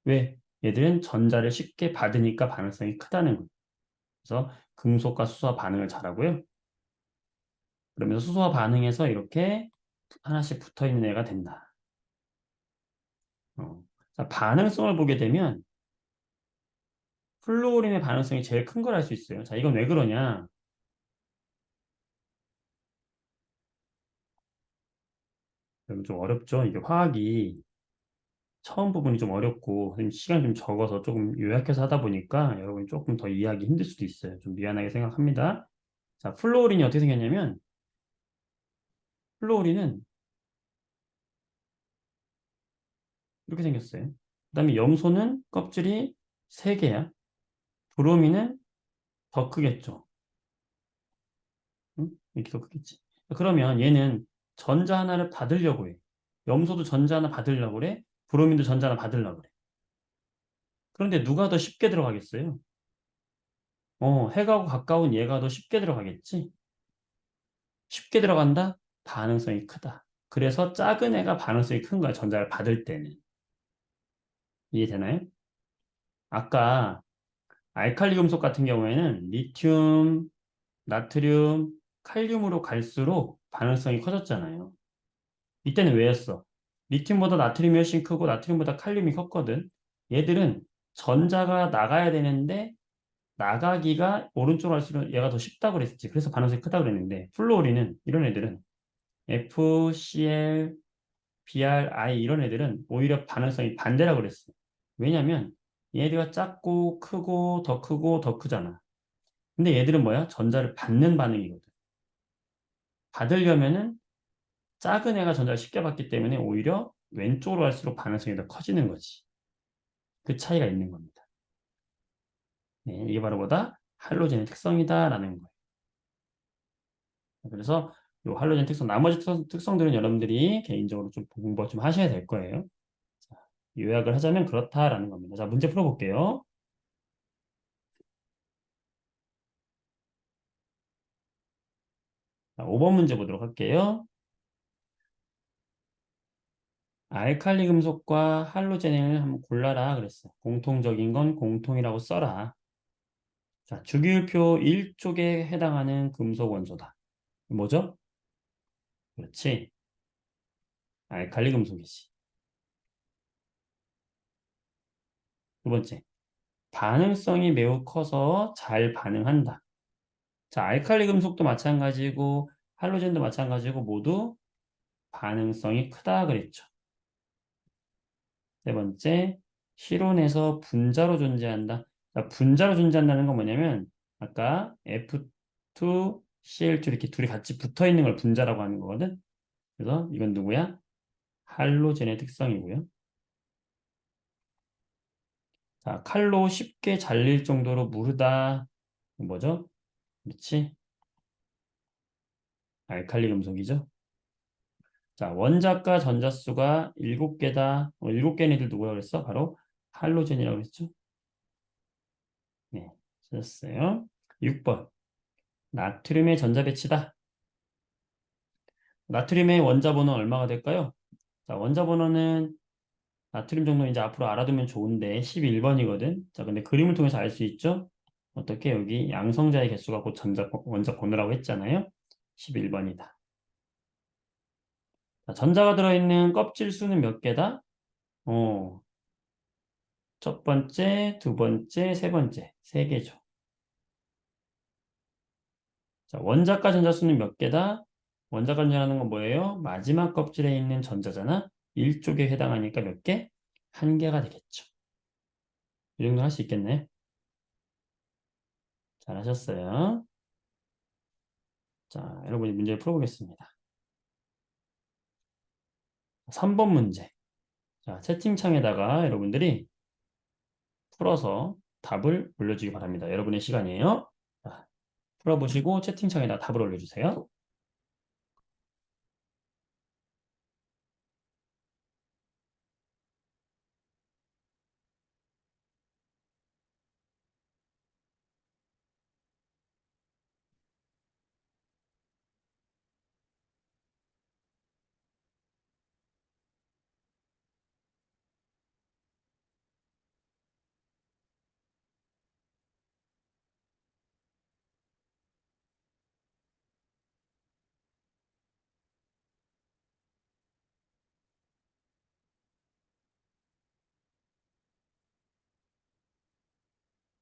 왜? 얘들은 전자를 쉽게 받으니까 반응성이 크다는 거예요. 그래서 금속과 수소와 반응을 잘하고요. 그러면서 수소와 반응해서 이렇게 하나씩 붙어 있는 애가 된다. 자, 반응성을 보게 되면 플루오린의 반응성이 제일 큰 걸 알 수 있어요. 자, 이건 왜 그러냐? 여러분 좀 어렵죠? 이게 화학이 처음 부분이 좀 어렵고 시간이 좀 적어서 조금 요약해서 하다 보니까 여러분이 조금 더 이해하기 힘들 수도 있어요. 좀 미안하게 생각합니다. 자, 플루오린이 어떻게 생겼냐면 플루오린은 이렇게 생겼어요. 그다음에 염소는 껍질이 3개야. 브로미는 더 크겠죠. 응? 이렇게 더 크겠지. 그러면 얘는 전자 하나를 받으려고 해. 염소도 전자 하나 받으려고 그래. 브로민도 전자 하나 받으려고 그래. 그런데 누가 더 쉽게 들어가겠어요? 핵하고 가까운 얘가 더 쉽게 들어가겠지? 쉽게 들어간다? 반응성이 크다. 그래서 작은 애가 반응성이 큰 거야, 전자를 받을 때는. 이해되나요? 아까 알칼리 금속 같은 경우에는 리튬, 나트륨, 칼륨으로 갈수록 반응성이 커졌잖아요. 이때는 왜였어? 리튬보다 나트륨이 훨씬 크고 나트륨보다 칼륨이 컸거든. 얘들은 전자가 나가야 되는데 나가기가 오른쪽으로 할수록 얘가 더 쉽다고 그랬지. 그래서 반응성이 크다고 그랬는데 플루오린은 이런 애들은 FCl, BRI 이런 애들은 오히려 반응성이 반대라고 그랬어. 왜냐면 얘들가 작고 크고 더 크고 더 크잖아. 근데 얘들은 뭐야? 전자를 받는 반응이거든. 받으려면은 작은 애가 전자를 쉽게 받기 때문에 오히려 왼쪽으로 갈수록 반응성이 더 커지는 거지. 그 차이가 있는 겁니다. 네, 이게 바로 뭐다? 할로젠의 특성이다라는 거예요. 그래서 이 할로젠 특성, 나머지 특성들은 여러분들이 개인적으로 좀 공부 좀 하셔야 될 거예요. 자, 요약을 하자면 그렇다라는 겁니다. 자, 문제 풀어볼게요. 자, 5번 문제 보도록 할게요. 알칼리 금속과 할로젠을 한번 골라라 그랬어. 공통적인 건 공통이라고 써라. 자, 주기율표 1쪽에 해당하는 금속 원소다. 뭐죠? 그렇지. 알칼리 금속이지. 두 번째, 반응성이 매우 커서 잘 반응한다. 자, 알칼리 금속도 마찬가지고 할로젠도 마찬가지고 모두 반응성이 크다 그랬죠. 세 번째, 실온에서 분자로 존재한다. 자, 분자로 존재한다는 건 뭐냐면 아까 F2, CL2 이렇게 둘이 같이 붙어 있는 걸 분자라고 하는 거거든. 그래서 이건 누구야? 할로젠의 특성이고요. 자, 칼로 쉽게 잘릴 정도로 무르다. 뭐죠? 그렇지? 알칼리 금속이죠. 자, 원자과 전자수가 7개다. 7개는 애들 누구라고 그랬어? 바로 할로젠이라고 그랬죠. 네, 찾았어요. 6번. 나트륨의 전자 배치다. 나트륨의 원자 번호 얼마가 될까요? 자, 원자 번호는 나트륨 정도 이제 앞으로 알아두면 좋은데 11번이거든. 자, 근데 그림을 통해서 알 수 있죠? 어떻게 여기 양성자의 개수가 곧 원자 번호라고 했잖아요. 11번이다. 자, 전자가 들어있는 껍질 수는 몇 개다? 어, 첫 번째, 두 번째, 세 번째. 세 개죠. 자, 원자과 전자 수는 몇 개다? 원자과 전자라는 건 뭐예요? 마지막 껍질에 있는 전자잖아. 1쪽에 해당하니까 몇 개? 한 개가 되겠죠. 이 정도 할 수 있겠네. 잘하셨어요. 자, 여러분이 문제를 풀어보겠습니다. 3번 문제. 자, 채팅창에다가 여러분들이 풀어서 답을 올려주기 바랍니다. 여러분의 시간이에요. 자, 풀어보시고 채팅창에다 답을 올려주세요.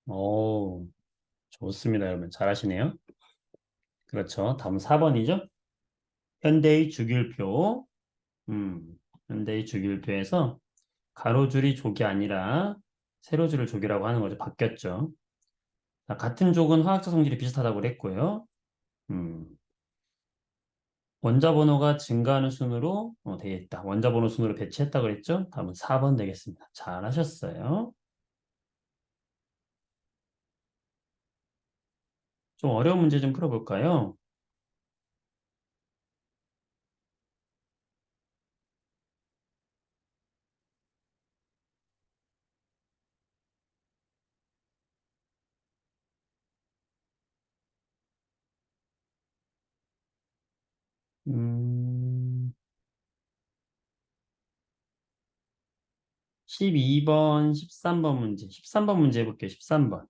오, 좋습니다, 여러분. 잘하시네요. 그렇죠. 다음 4번이죠. 현대의 주기율표. 음, 현대의 주기율표에서 가로줄이 족이 아니라 세로줄을 족이라고 하는 거죠. 바뀌었죠. 자, 같은 족은 화학적 성질이 비슷하다고 그랬고요. 음, 원자 번호가 증가하는 순으로 되어 있다. 원자 번호 순으로 배치했다고 그랬죠. 다음은 4번 되겠습니다. 잘하셨어요. 좀 어려운 문제 좀 풀어볼까요? 12번, 13번 문제. 13번 문제 해볼게요. 13번.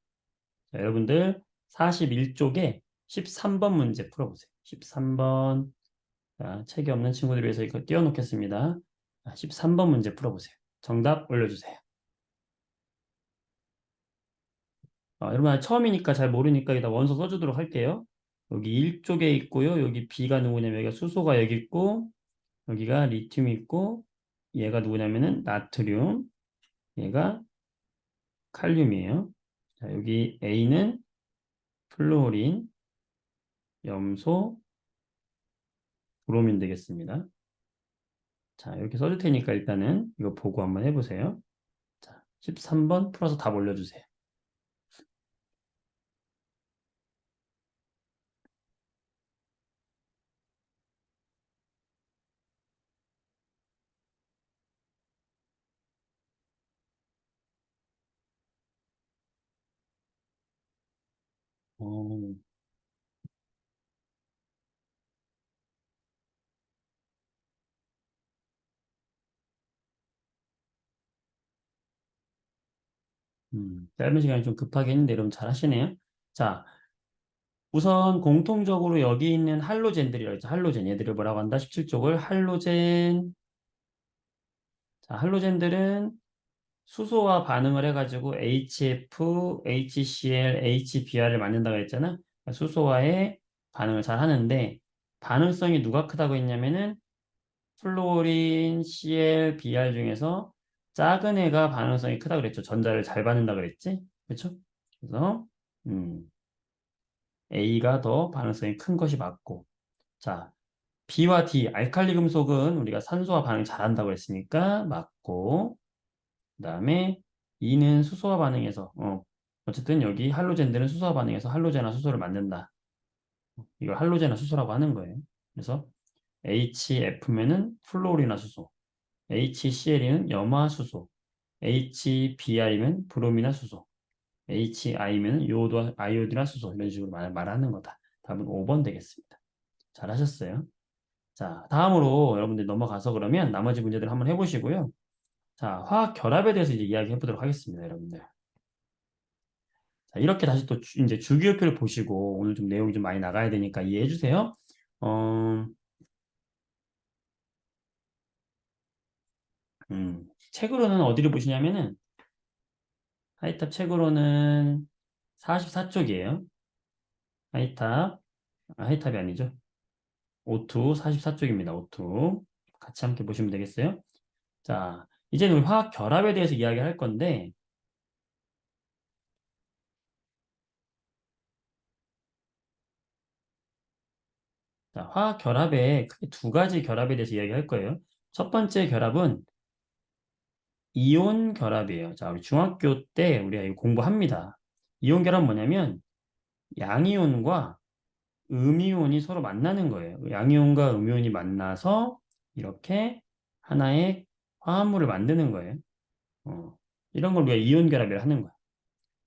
자, 여러분들 41쪽에 13번 문제 풀어보세요. 13번. 자, 책이 없는 친구들 위해서 이거 띄워놓겠습니다. 자, 13번 문제 풀어보세요. 정답 올려주세요. 여러분 처음이니까 잘 모르니까 여기다 원서 써주도록 할게요. 여기 1쪽에 있고요. 여기 B가 누구냐면 여기가 수소가 여기 있고 여기가 리튬이 있고 얘가 누구냐면은 나트륨 얘가 칼륨이에요. 자, 여기 A는 플루오린, 염소, 브로민 되겠습니다. 자, 이렇게 써줄 테니까 일단은 이거 보고 한번 해보세요. 자, 13번 풀어서 답 올려주세요. 어, 짧은 시간에 좀 급하게 했는데 여러분 잘 하시네요. 자, 우선 공통적으로 여기 있는 할로젠들이라고 했죠. 할로젠. 얘들을 뭐라고 한다? 17쪽을 할로젠. 자, 할로젠들은 수소와 반응을 해가지고 HF, HCl, HBr을 만든다고 했잖아. 그러니까 수소와의 반응을 잘 하는데 반응성이 누가 크다고 했냐면은 플루오린, Cl, Br 중에서 작은 애가 반응성이 크다고 그랬죠. 전자를 잘 받는다 그랬지? 그렇죠? 그래서 음, A가 더 반응성이 큰 것이 맞고 자, B와 D, 알칼리 금속은 우리가 산소와 반응 잘한다고 했으니까 맞고 그다음에 E는 수소와 반응해서 어쨌든 여기 할로젠들은 수소와 반응해서 할로젠과 수소를 만든다. 이걸 할로젠과 수소라고 하는 거예요. 그래서 HF면은 플로리나 수소, HCl은 염화수소, HBr이면 브롬이나 수소, HI면 요오드, 아이오드나 수소 이런 식으로 말하는 거다. 답은 5번 되겠습니다. 잘하셨어요. 자, 다음으로 여러분들 넘어가서 그러면 나머지 문제들 한번 해보시고요. 자, 화학 결합에 대해서 이제 이야기해 보도록 하겠습니다, 여러분들. 자, 이렇게 다시 또 이제 주기율표를 보시고 오늘 좀 내용이 좀 많이 나가야 되니까 이해해 주세요. 어, 책으로는 어디를 보시냐면은 하이탑 책으로는 44쪽이에요. 하이탑, 하이탑이 아니죠. O2 44쪽입니다. O2 같이 함께 보시면 되겠어요. 자, 이제는 우리 화학 결합에 대해서 이야기할 건데 자, 화학 결합에 크게 두 가지 결합에 대해서 이야기할 거예요. 첫 번째 결합은 이온 결합이에요. 자, 우리 중학교 때 우리가 이거 공부합니다. 이온 결합 뭐냐면 양이온과 음이온이 서로 만나는 거예요. 양이온과 음이온이 만나서 이렇게 하나의 화합물을 만드는 거예요. 이런 걸 우리가 이온 결합이라 하는 거예요.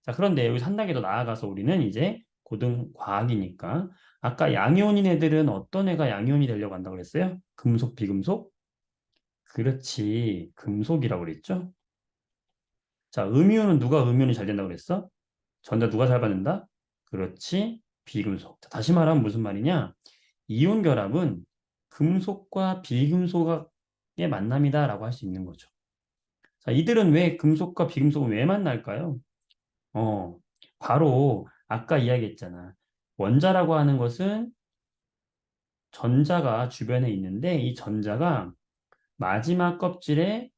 자, 그런데 여기서 한 단계 더 나아가서 우리는 이제 고등 과학이니까 아까 양이온인 애들은 어떤 애가 양이온이 되려고 한다고 그랬어요? 금속, 비금속? 그렇지. 금속이라고 그랬죠? 자, 음이온은 누가 음이온이 잘 된다고 그랬어? 전자 누가 잘 받는다? 그렇지. 비금속. 자, 다시 말하면 무슨 말이냐? 이온 결합은 금속과 비금속의 만남이다라고 할 수 있는 거죠. 자, 이들은 왜 금속과 비금속은 왜 만날까요? 어, 바로 아까 이야기했잖아. 원자라고 하는 것은 전자가 주변에 있는데 이 전자가 마지막 껍질에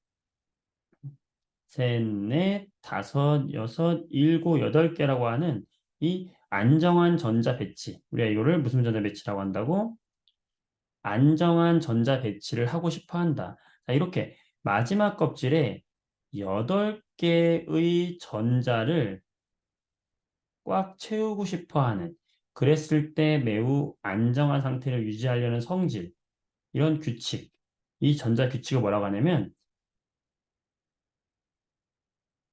셋, 넷, 다섯, 여섯, 일곱, 여덟 개라고 하는 이 안정한 전자 배치. 우리가 이거를 무슨 전자 배치라고 한다고? 안정한 전자 배치를 하고 싶어 한다. 자, 이렇게 마지막 껍질에 8개의 전자를 꽉 채우고 싶어 하는, 그랬을 때 매우 안정한 상태를 유지하려는 성질, 이런 규칙, 이 전자 규칙을 뭐라고 하냐면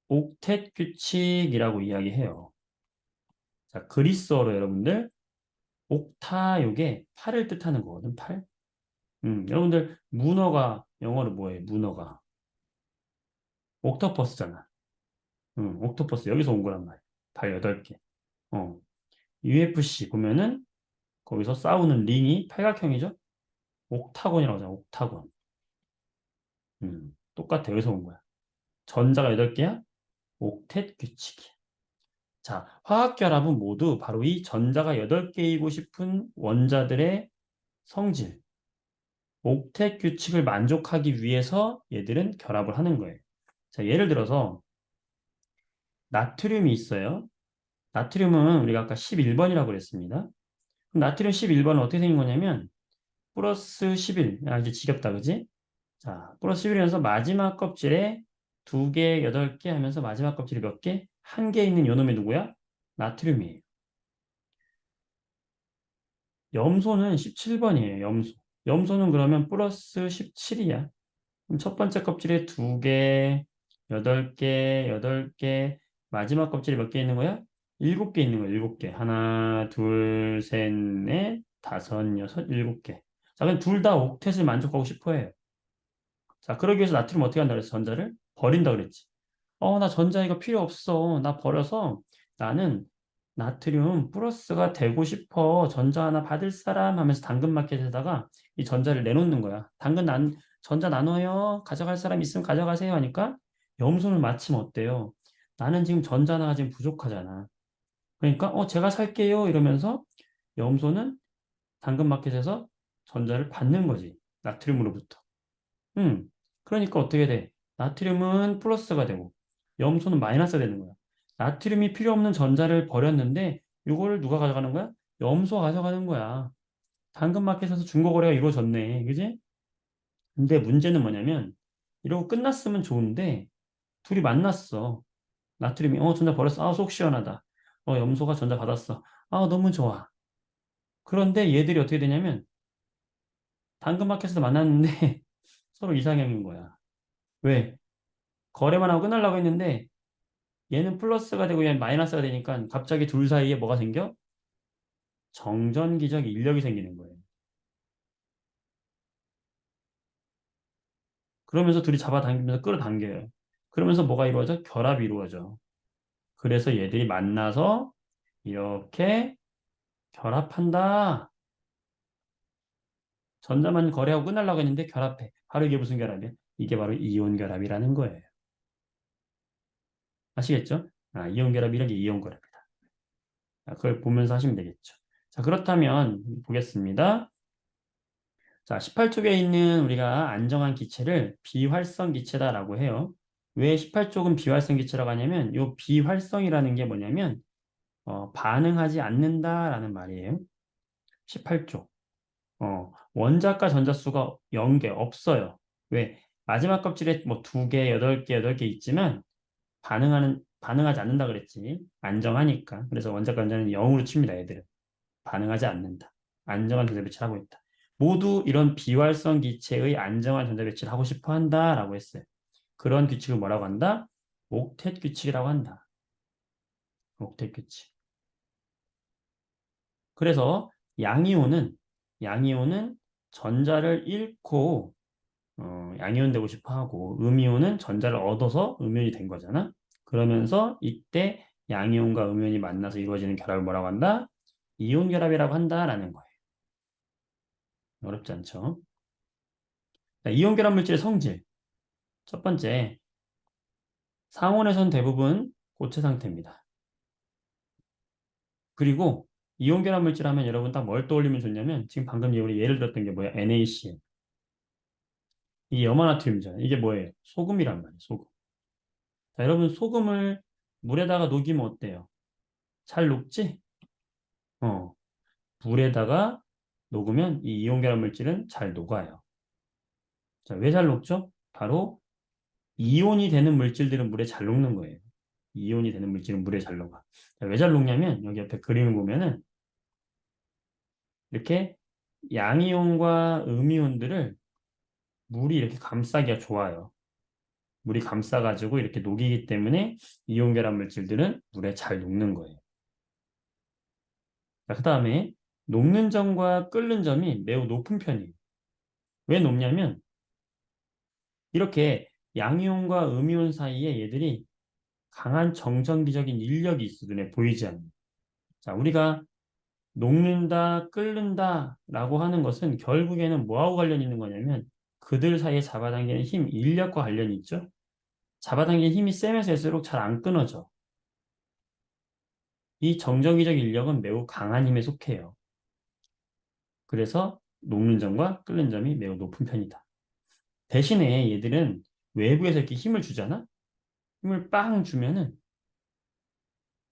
옥텟 규칙이라고 이야기해요. 자, 그리스어로 여러분들 옥타 요게 팔을 뜻하는 거거든, 팔. 여러분들 문어가 영어로 뭐예요? 문어가 옥토퍼스잖아. 옥토퍼스 여기서 온 거란 말이야. 발 8개. 어. UFC 보면은 거기서 싸우는 링이 팔각형이죠? 옥타곤이라고 하잖아. 옥타곤. 똑같아. 여기서 온 거야. 전자가 8개야? 옥텟 규칙이야. 자, 화학결합은 모두 바로 이 전자가 8개이고 싶은 원자들의 성질, 옥텟 규칙을 만족하기 위해서 얘들은 결합을 하는 거예요. 자, 예를 들어서 나트륨이 있어요. 나트륨은 우리가 아까 11번이라고 그랬습니다. 그럼 나트륨 11번은 어떻게 생긴 거냐면 플러스 11. 아, 이제 지겹다, 그지? 자, 플러스 11이면서 마지막 껍질에 2개, 8개 하면서 마지막 껍질이 몇 개? 1개 있는 요놈이 누구야? 나트륨이에요. 염소는 17번이에요. 염소. 염소는 그러면 플러스 17이야. 그럼 첫 번째 껍질에 2개, 8개, 8개, 마지막 껍질에 몇 개 있는 거야? 7개 있는 거야. 7개. 하나, 둘, 셋, 넷, 다섯, 여섯, 7개. 자, 그럼 둘 다 옥텟을 만족하고 싶어 해요. 자, 그러기 위해서 나트륨 어떻게 한다 그랬어? 전자를 버린다 그랬지. 나 전자 이거 필요 없어. 나 버려서 나는 나트륨 플러스가 되고 싶어. 전자 하나 받을 사람 하면서 당근마켓에다가 이 전자를 내놓는 거야. 전자 나눠요. 가져갈 사람 있으면 가져가세요 하니까 염소는 마침 어때요? 나는 지금 전자 하나가 지금 부족하잖아. 그러니까 제가 살게요 이러면서 염소는 당근마켓에서 전자를 받는 거지. 나트륨으로부터. 음. 그러니까 어떻게 돼? 나트륨은 플러스가 되고 염소는 마이너스가 되는 거야. 나트륨이 필요 없는 전자를 버렸는데 이거를 누가 가져가는 거야? 염소가 가져가는 거야. 당근마켓에서 중고거래가 이루어졌네. 그지? 근데 문제는 뭐냐면 이러고 끝났으면 좋은데 둘이 만났어. 나트륨이 전자 버렸어. 아, 속 시원하다. 염소가 전자 받았어. 아, 너무 좋아. 그런데 얘들이 어떻게 되냐면 당근마켓에서 만났는데 서로 이상형인 거야. 왜? 거래만 하고 끝나려고 했는데 얘는 플러스가 되고 얘는 마이너스가 되니까 갑자기 둘 사이에 뭐가 생겨? 정전기적 인력이 생기는 거예요. 그러면서 둘이 잡아당기면서 끌어당겨요. 그러면서 뭐가 이루어져? 결합이 이루어져. 그래서 얘들이 만나서 이렇게 결합한다. 전자만 거래하고 끝나려고 했는데 결합해. 바로 이게 무슨 결합이야? 이게 바로 이온 결합이라는 거예요. 아시겠죠? 이온 결합이란 게 이온 결합이다. 그걸 보면서 하시면 되겠죠. 자, 그렇다면 보겠습니다. 자, 18쪽에 있는 우리가 안정한 기체를 비활성 기체다라고 해요. 왜 18쪽은 비활성 기체라고 하냐면 이 비활성이라는 게 뭐냐면 반응하지 않는다라는 말이에요. 18쪽. 원자과 전자수가 0개 없어요. 왜? 마지막 껍질에 뭐 2개, 8개, 8개 있지만 반응하지 않는다 그랬지. 안정하니까. 그래서 원자과 전자는 0으로 칩니다, 얘들은. 반응하지 않는다. 안정한 전자 배치를 하고 있다. 모두 이런 비활성 기체의 안정한 전자 배치를 하고 싶어 한다라고 했어요. 그런 규칙을 뭐라고 한다? 옥텟 규칙이라고 한다. 옥텟 규칙. 그래서 양이온은 전자를 잃고 양이온 되고 싶어 하고 음이온은 전자를 얻어서 음이온이 된 거잖아. 그러면서 이때 양이온과 음이온이 만나서 이루어지는 결합을 뭐라고 한다? 이온 결합이라고 한다라는 거예요. 어렵지 않죠? 자, 이온 결합 물질의 성질. 첫 번째, 상온에선 대부분 고체 상태입니다. 그리고 이온 결합 물질 하면 여러분 딱 뭘 떠올리면 좋냐면 지금 방금 우리 예를 들었던 게 뭐야? NaCl. 이게 염화나트륨이잖아요. 이게 뭐예요? 소금이란 말이에요. 소금. 자, 여러분 소금을 물에다가 녹이면 어때요? 잘 녹지? 어. 물에다가 녹으면 이 이온 결합 물질은 잘 녹아요. 자, 왜 잘 녹죠? 바로 이온이 되는 물질들은 물에 잘 녹는 거예요. 이온이 되는 물질은 물에 잘 녹아. 왜 잘 녹냐면 여기 옆에 그림을 보면은 이렇게 양이온과 음이온들을 물이 이렇게 감싸기가 좋아요. 물이 감싸가지고 이렇게 녹이기 때문에 이온 결합 물질들은 물에 잘 녹는 거예요. 그 다음에 녹는 점과 끓는 점이 매우 높은 편이에요. 왜 높냐면 이렇게 양이온과 음이온 사이에 얘들이 강한 정전기적인 인력이 있어 눈에 보이지 않는. 자, 우리가 녹는다, 끓는다 라고 하는 것은 결국에는 뭐하고 관련 있는 거냐면 그들 사이에 잡아당기는 힘, 인력과 관련이 있죠. 잡아당기는 힘이 세면 세일수록 잘 안 끊어져. 이 정전기적 인력은 매우 강한 힘에 속해요. 그래서 녹는 점과 끓는 점이 매우 높은 편이다. 대신에 얘들은 외부에서 이렇게 힘을 주잖아? 힘을 빵 주면은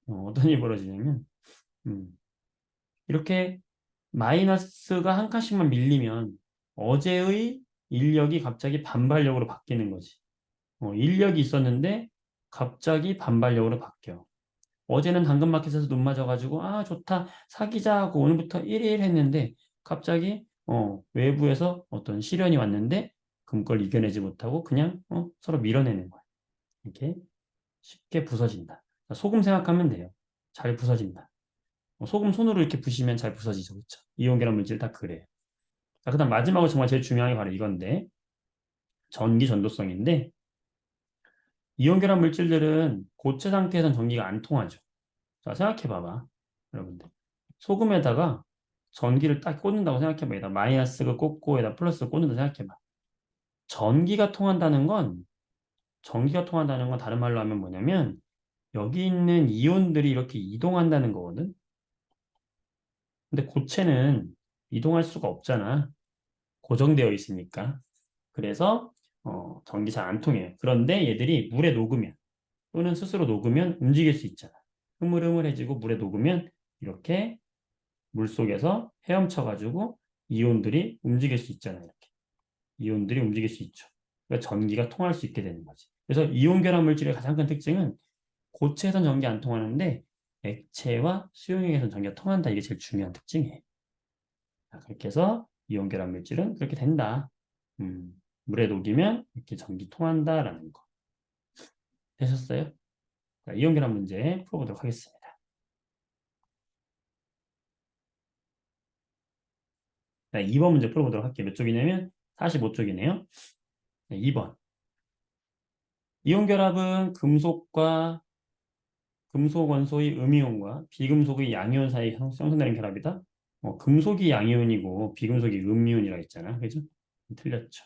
떤 일이 벌어지냐면 음, 이렇게 마이너스가 한 칸씩만 밀리면 어제의 인력이 갑자기 반발력으로 바뀌는 거지. 인력이 있었는데 갑자기 반발력으로 바뀌어. 어제는 당근마켓에서 눈 맞아가지고 아 좋다 사귀자 하고 오늘부터 1일 했는데 갑자기 외부에서 어떤 시련이 왔는데 그걸 이겨내지 못하고 그냥 서로 밀어내는 거야. 이렇게 쉽게 부서진다. 소금 생각하면 돼요. 잘 부서진다. 소금 손으로 이렇게 부시면 잘 부서지죠. 그렇죠? 이온 결합 물질 다 그래요. 자, 그다음 마지막으로 정말 제일 중요한 게 바로 이건데 전기 전도성인데 이온 결합 물질들은 고체 상태에서는 전기가 안 통하죠. 자, 생각해 봐봐. 여러분들. 소금에다가 전기를 딱 꽂는다고 생각해 봐. 여기다 마이너스가 꽂고 여기다 플러스가 꽂는다 생각해 봐. 전기가 통한다는 건 전기가 통한다는 건 다른 말로 하면 뭐냐면 여기 있는 이온들이 이렇게 이동한다는 거거든. 근데 고체는 이동할 수가 없잖아. 고정되어 있으니까. 그래서 전기 잘 안 통해요. 그런데 얘들이 물에 녹으면 또는 스스로 녹으면 움직일 수 있잖아. 흐물흐물해지고 물에 녹으면 이렇게 물 속에서 헤엄쳐가지고 이온들이 움직일 수 있잖아요. 이렇게. 이온들이 움직일 수 있죠. 그러니까 전기가 통할 수 있게 되는 거지. 그래서 이온 결합 물질의 가장 큰 특징은 고체에선 전기 안 통하는데 액체와 수용액에선 전기가 통한다. 이게 제일 중요한 특징이에요. 자, 그렇게 해서 이온 결합 물질은 그렇게 된다. 물에 녹이면 이렇게 전기 통한다라는 거. 되셨어요? 자, 이온 결합 문제 풀어보도록 하겠습니다. 자, 2번 문제 풀어보도록 할게요. 몇 쪽이냐면 45쪽이네요. 2번. 이온 결합은 금속 원소의 음이온과 비금속의 양이온 사이 형성되는 결합이다. 금속이 양이온이고 비금속이 음이온이라 했잖아. 그죠? 틀렸죠.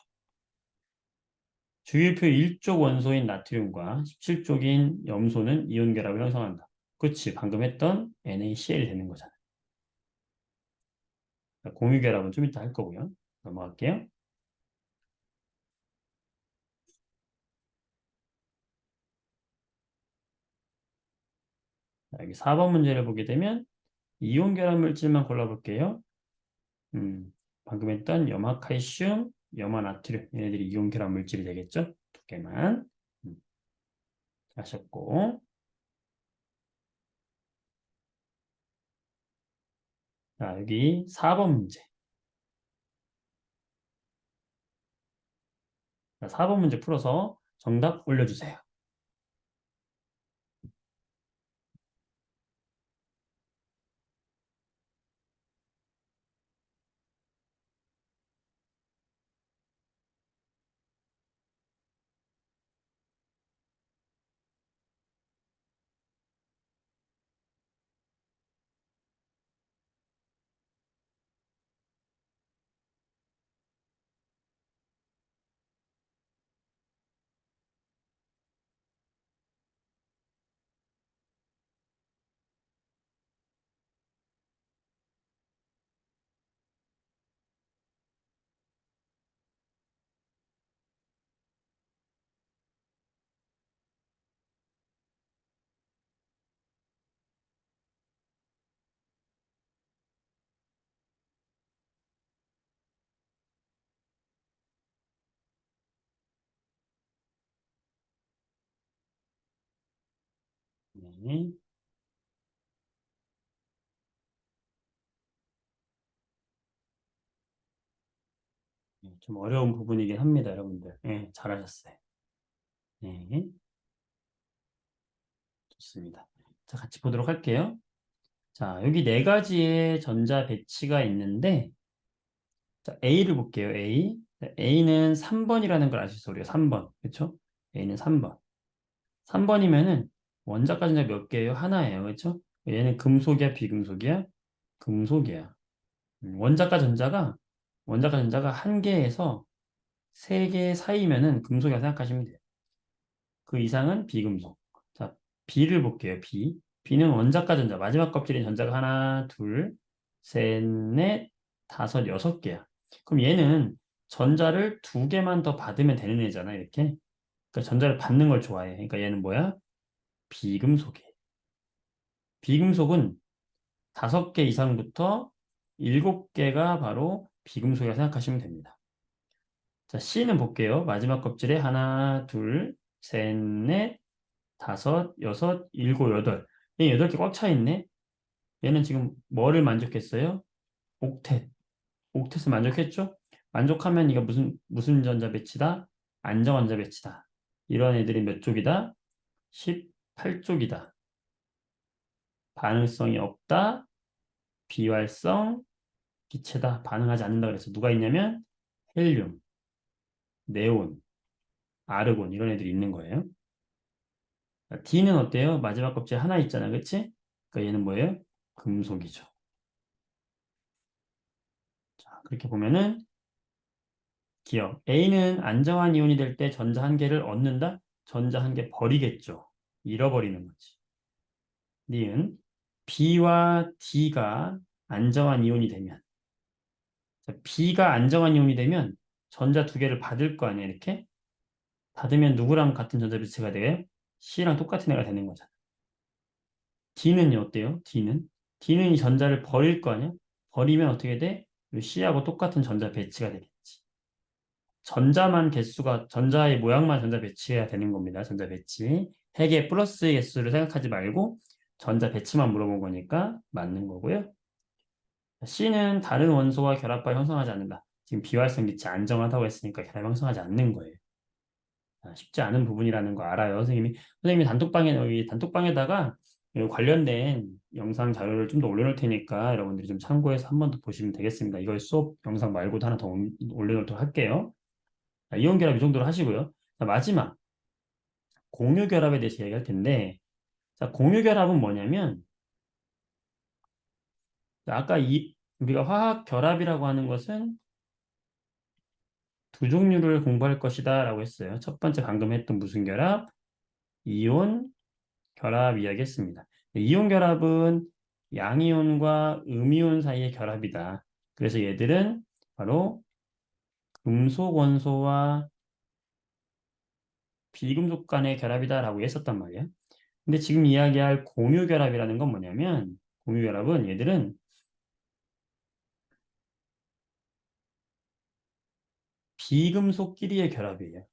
주유표 1쪽 원소인 나트륨과 17쪽인 염소는 이온 결합을 형성한다. 그치? 방금 했던 NaCl 되는 거잖아. 공유 결합은 좀 이따 할 거고요. 넘어갈게요. 자, 여기 4번 문제를 보게 되면 이온 결합 물질만 골라볼게요. 음, 방금 했던 염화칼슘, 염화나트륨 얘네들이 이온 결합 물질이 되겠죠? 두 개만 음, 하셨고 자, 여기 4번 문제. 자, 4번 문제 풀어서 정답 올려주세요. 네. 좀 어려운 부분이긴 합니다, 여러분들. 네, 잘하셨어요. 네, 좋습니다. 자, 같이 보도록 할게요. 자, 여기 네 가지의 전자 배치가 있는데, 자, A를 볼게요, A. 자, A는 3번이라는 걸 아실 수 우리가 3번. 그렇죠? A는 3번. 3번이면은 원자과 전자 몇 개예요? 하나예요. 그렇죠? 얘는 금속이야, 비금속이야? 금속이야. 원자과 전자가 한 개에서 세 개 사이면은 금속이라고 생각하시면 돼요. 그 이상은 비금속. 자, B를 볼게요. B. B는 원자과 전자. 마지막 껍질인 전자가 하나, 둘, 셋, 넷, 다섯, 여섯 개야. 그럼 얘는 전자를 두 개만 더 받으면 되는 애잖아, 이렇게. 그러니까 전자를 받는 걸 좋아해. 그러니까 얘는 뭐야? 비금속이에요. 비금속은 다섯 개 이상부터 일곱 개가 바로 비금속이라고 생각하시면 됩니다. 자, C는 볼게요. 마지막 껍질에 하나, 둘, 셋, 넷, 다섯, 여섯, 일곱, 여덟. 얘 여덟 개 꽉 차 있네. 얘는 지금 뭐를 만족했어요? 옥텟. 옥텟을 만족했죠? 만족하면 이거 무슨 전자 배치다? 안정 전자 배치다. 이런 애들이 몇 쪽이다? 18쪽이다. 반응성이 없다. 비활성, 기체다. 반응하지 않는다 그래서 누가 있냐면 헬륨, 네온, 아르곤 이런 애들이 있는 거예요. D는 어때요? 마지막 껍질 하나 있잖아. 그치? 그러니까 얘는 뭐예요? 금속이죠. 자, 그렇게 보면은 기억. A는 안정한 이온이 될 때 전자 한 개를 얻는다? 전자 한 개 버리겠죠. 잃어버리는 거지. 니은 B와 D가 안정한 이온이 되면 자, B가 안정한 이온이 되면 전자 두 개를 받을 거 아니야 이렇게? 받으면 누구랑 같은 전자 배치가 돼요? C랑 똑같은 애가 되는 거잖아. D는요 어때요? D는 이 전자를 버릴 거 아니야? 버리면 어떻게 돼? C하고 똑같은 전자 배치가 되겠지. 전자의 모양만 전자 배치해야 되는 겁니다. 전자 배치. 핵의 플러스 개수를 생각하지 말고 전자 배치만 물어본 거니까 맞는 거고요. C는 다른 원소와 결합과 형성하지 않는다. 지금 비활성 기체 안정하다고 했으니까 결합 형성하지 않는 거예요. 쉽지 않은 부분이라는 거 알아요. 선생님이 여기 단톡방에다가 관련된 영상 자료를 좀 더 올려놓을 테니까 여러분들이 좀 참고해서 한 번 더 보시면 되겠습니다. 이걸 수업 영상 말고도 하나 더 올려놓도록 할게요. 자, 이온 결합 이 정도로 하시고요. 자, 마지막 공유 결합에 대해서 얘기할 텐데, 자, 공유 결합은 뭐냐면, 자, 우리가 화학 결합이라고 하는 것은 두 종류를 공부할 것이다라고 했어요. 첫 번째 방금 했던 무슨 결합? 이온 결합 이야기했습니다. 이온 결합은 양이온과 음이온 사이의 결합이다. 그래서 얘들은 바로 금속 원소와 비금속 간의 결합이다라고 했었단 말이야. 근데 지금 이야기할 공유 결합이라는 건 뭐냐면 공유 결합은 얘들은 비금속끼리의 결합이에요.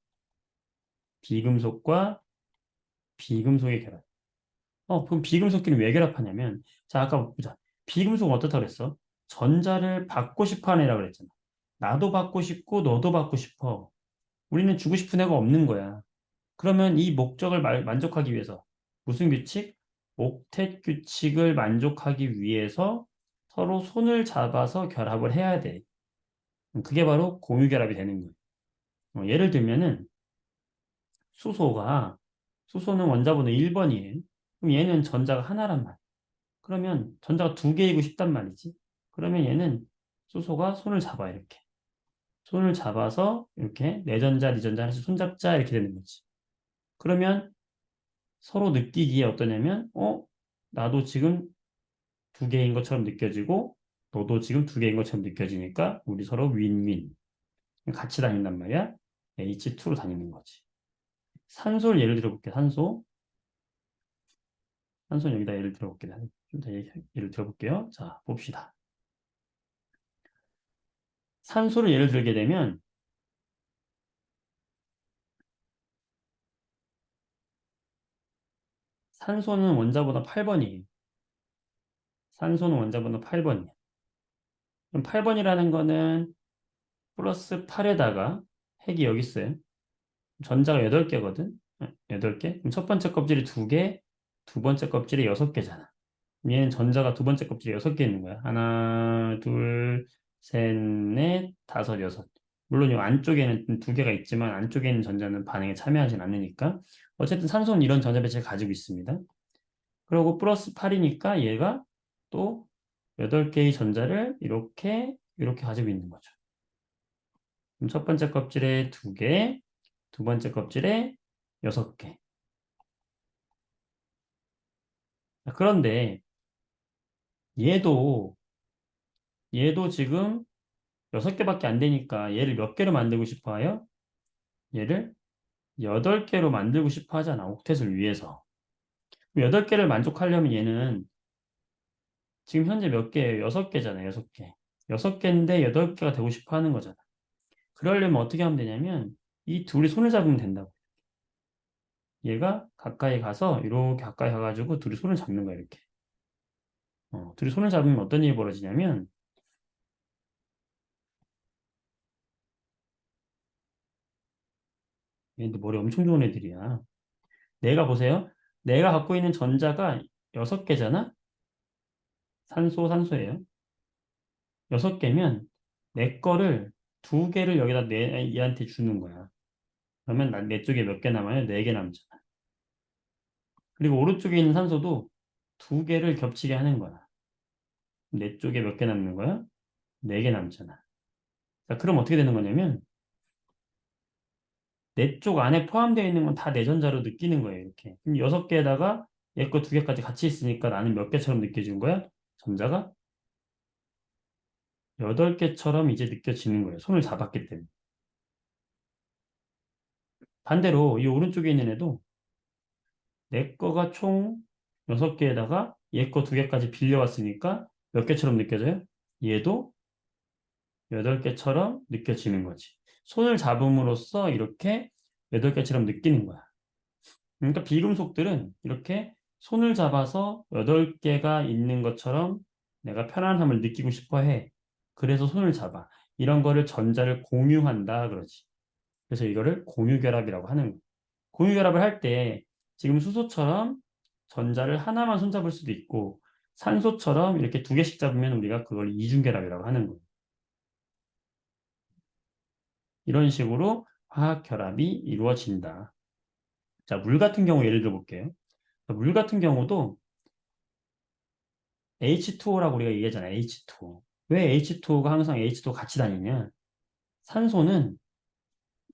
비금속과 비금속의 결합. 그럼 비금속끼리 왜 결합하냐면 자 아까 보자. 비금속은 어떻다고 그랬어? 전자를 받고 싶어 하는 애라고 그랬잖아. 나도 받고 싶고 너도 받고 싶어. 우리는 주고 싶은 애가 없는 거야. 그러면 이 목적을 만족하기 위해서 무슨 규칙? 옥텟 규칙을 만족하기 위해서 서로 손을 잡아서 결합을 해야 돼. 그게 바로 공유결합이 되는 거예요. 예를 들면은 수소가 수소는 원자번호 1번이에요. 그럼 얘는 전자가 하나란 말이야. 그러면 전자가 두 개이고 싶단 말이지. 그러면 얘는 수소가 손을 잡아 이렇게. 손을 잡아서 이렇게 내 전자, 네 전자 하나씩 손잡자 이렇게 되는 거지. 그러면 서로 느끼기에 어떠냐면 나도 지금 두 개인 것처럼 느껴지고 너도 지금 두 개인 것처럼 느껴지니까 우리 서로 윈윈. 같이 다닌단 말이야. H2로 다니는 거지. 산소를 예를 들어볼게. 산소는 여기다 예를 들어볼게. 좀 더 예를 들어볼게요. 자, 봅시다. 산소를 예를 들게 되면 산소는 원자번호 8번이에요. 산소는 원자번호 8번이에요. 그럼 8번이라는 거는 플러스 8에다가 핵이 여기 있어요. 전자가 8개거든. 8개. 그럼 첫 번째 껍질이 2개, 두 번째 껍질이 6개잖아. 얘는 전자가 두 번째 껍질이 6개 있는 거야. 하나, 둘, 셋, 넷, 다섯, 여섯. 물론 이 안쪽에는 2개가 있지만 안쪽에 있는 전자는 반응에 참여하진 않으니까. 어쨌든 산소는 이런 전자 배치를 가지고 있습니다. 그리고 플러스 8이니까 얘가 또 8개의 전자를 이렇게 가지고 있는 거죠. 그럼 첫 번째 껍질에 2개, 두 번째 껍질에 6개. 그런데 얘도 지금 6개밖에 안 되니까 얘를 몇 개로 만들고 싶어 해요? 얘를 8개로 만들고 싶어 하잖아. 옥텟을 위해서. 8개를 만족하려면 얘는 지금 현재 몇 개예요? 6개잖아요. 6개. 6개인데 8개가 되고 싶어 하는 거잖아. 그러려면 어떻게 하면 되냐면 이 둘이 손을 잡으면 된다고. 얘가 가까이 가서 이렇게 가까이 가가지고 둘이 손을 잡는 거야. 이렇게. 둘이 손을 잡으면 어떤 일이 벌어지냐면 얘들 머리 엄청 좋은 애들이야. 내가 보세요. 내가 갖고 있는 전자가 6개잖아? 산소예요. 6개면 내 거를 2개를 여기다 얘한테 주는 거야. 그러면 내 쪽에 몇 개 남아요? 4개 남잖아. 그리고 오른쪽에 있는 산소도 2개를 겹치게 하는 거야. 내 쪽에 몇 개 남는 거야? 4개 남잖아. 자, 그럼 어떻게 되는 거냐면 내 쪽 안에 포함되어 있는 건 다 내 전자로 느끼는 거예요. 이렇게. 그럼 6개에다가 얘 거 2개까지 같이 있으니까 나는 몇 개처럼 느껴지는 거야? 전자가 8개처럼 이제 느껴지는 거예요. 손을 잡았기 때문에. 반대로 이 오른쪽에 있는 애도 내 거가 총 6개에다가 얘 거 2개까지 빌려왔으니까 몇 개처럼 느껴져요? 얘도 8개처럼 느껴지는 거지. 손을 잡음으로써 이렇게 8개처럼 느끼는 거야. 그러니까 비금속들은 이렇게 손을 잡아서 8개가 있는 것처럼 내가 편안함을 느끼고 싶어 해. 그래서 손을 잡아. 이런 거를 전자를 공유한다 그러지. 그래서 이거를 공유결합이라고 하는 거야. 공유결합을 할 때 지금 수소처럼 전자를 하나만 손잡을 수도 있고 산소처럼 이렇게 2개씩 잡으면 우리가 그걸 이중결합이라고 하는 거예요. 이런 식으로 화학결합이 이루어진다. 자, 물 같은 경우 예를 들어 볼게요. 물 같은 경우도 H2O라고 우리가 얘기하잖아요. H2O. 왜 H2O가 항상 H2O 같이 다니냐? 산소는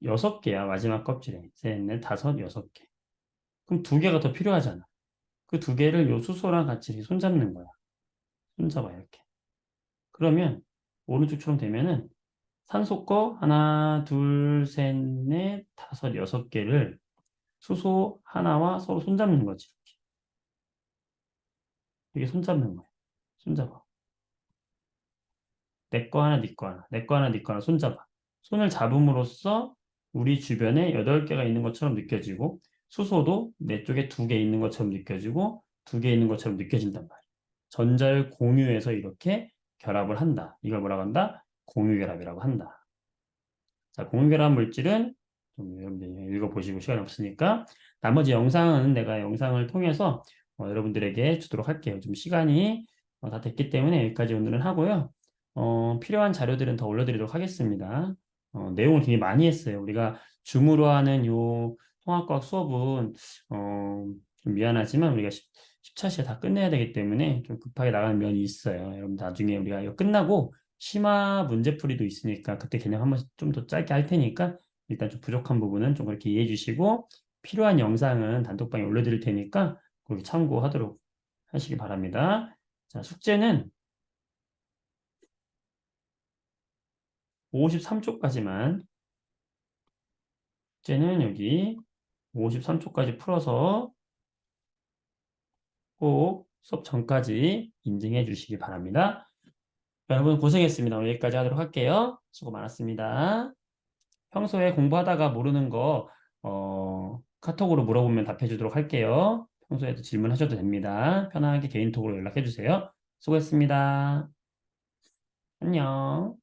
6개야. 마지막 껍질에. 셋, 넷, 다섯, 6개. 그럼 2개가 더 필요하잖아. 그 2개를 요 수소랑 같이 이렇게 손잡는 거야. 손잡아 이렇게. 그러면 오른쪽처럼 되면은 산소 거 하나, 둘, 셋, 넷, 다섯, 6개를 수소 하나와 서로 손잡는 거지. 이게 손잡는 거야. 손잡아. 내 거 하나, 네 거 하나. 내 거 하나, 네 거 하나 손잡아. 손을 잡음으로써 우리 주변에 8개가 있는 것처럼 느껴지고 수소도 내 쪽에 2개 있는 것처럼 느껴지고 2개 있는 것처럼 느껴진단 말이야. 전자를 공유해서 이렇게 결합을 한다. 이걸 뭐라고 한다? 공유결합이라고 한다. 자, 공유결합 물질은 좀 여러분들 읽어보시고 시간이 없으니까 나머지 영상은 내가 영상을 통해서 여러분들에게 주도록 할게요. 좀 시간이 다 됐기 때문에 여기까지 오늘은 하고요. 필요한 자료들은 더 올려드리도록 하겠습니다. 내용을 되게 많이 했어요. 우리가 줌으로 하는 요 통합과학 수업은 좀 미안하지만 우리가 10차시에 다 끝내야 되기 때문에 좀 급하게 나가는 면이 있어요. 여러분 나중에 우리가 이거 끝나고 심화 문제풀이도 있으니까 그때 개념 한번 좀 더 짧게 할 테니까 일단 좀 부족한 부분은 좀 그렇게 이해해 주시고 필요한 영상은 단톡방에 올려드릴 테니까 거기 참고하도록 하시기 바랍니다. 자, 숙제는 53초까지만 숙제는 여기 53초까지 풀어서 꼭 수업 전까지 인증해 주시기 바랍니다. 여러분 고생했습니다. 오늘 여기까지 하도록 할게요. 수고 많았습니다. 평소에 공부하다가 모르는 거 카톡으로 물어보면 답해 주도록 할게요. 평소에도 질문하셔도 됩니다. 편하게 개인톡으로 연락해 주세요. 수고했습니다. 안녕.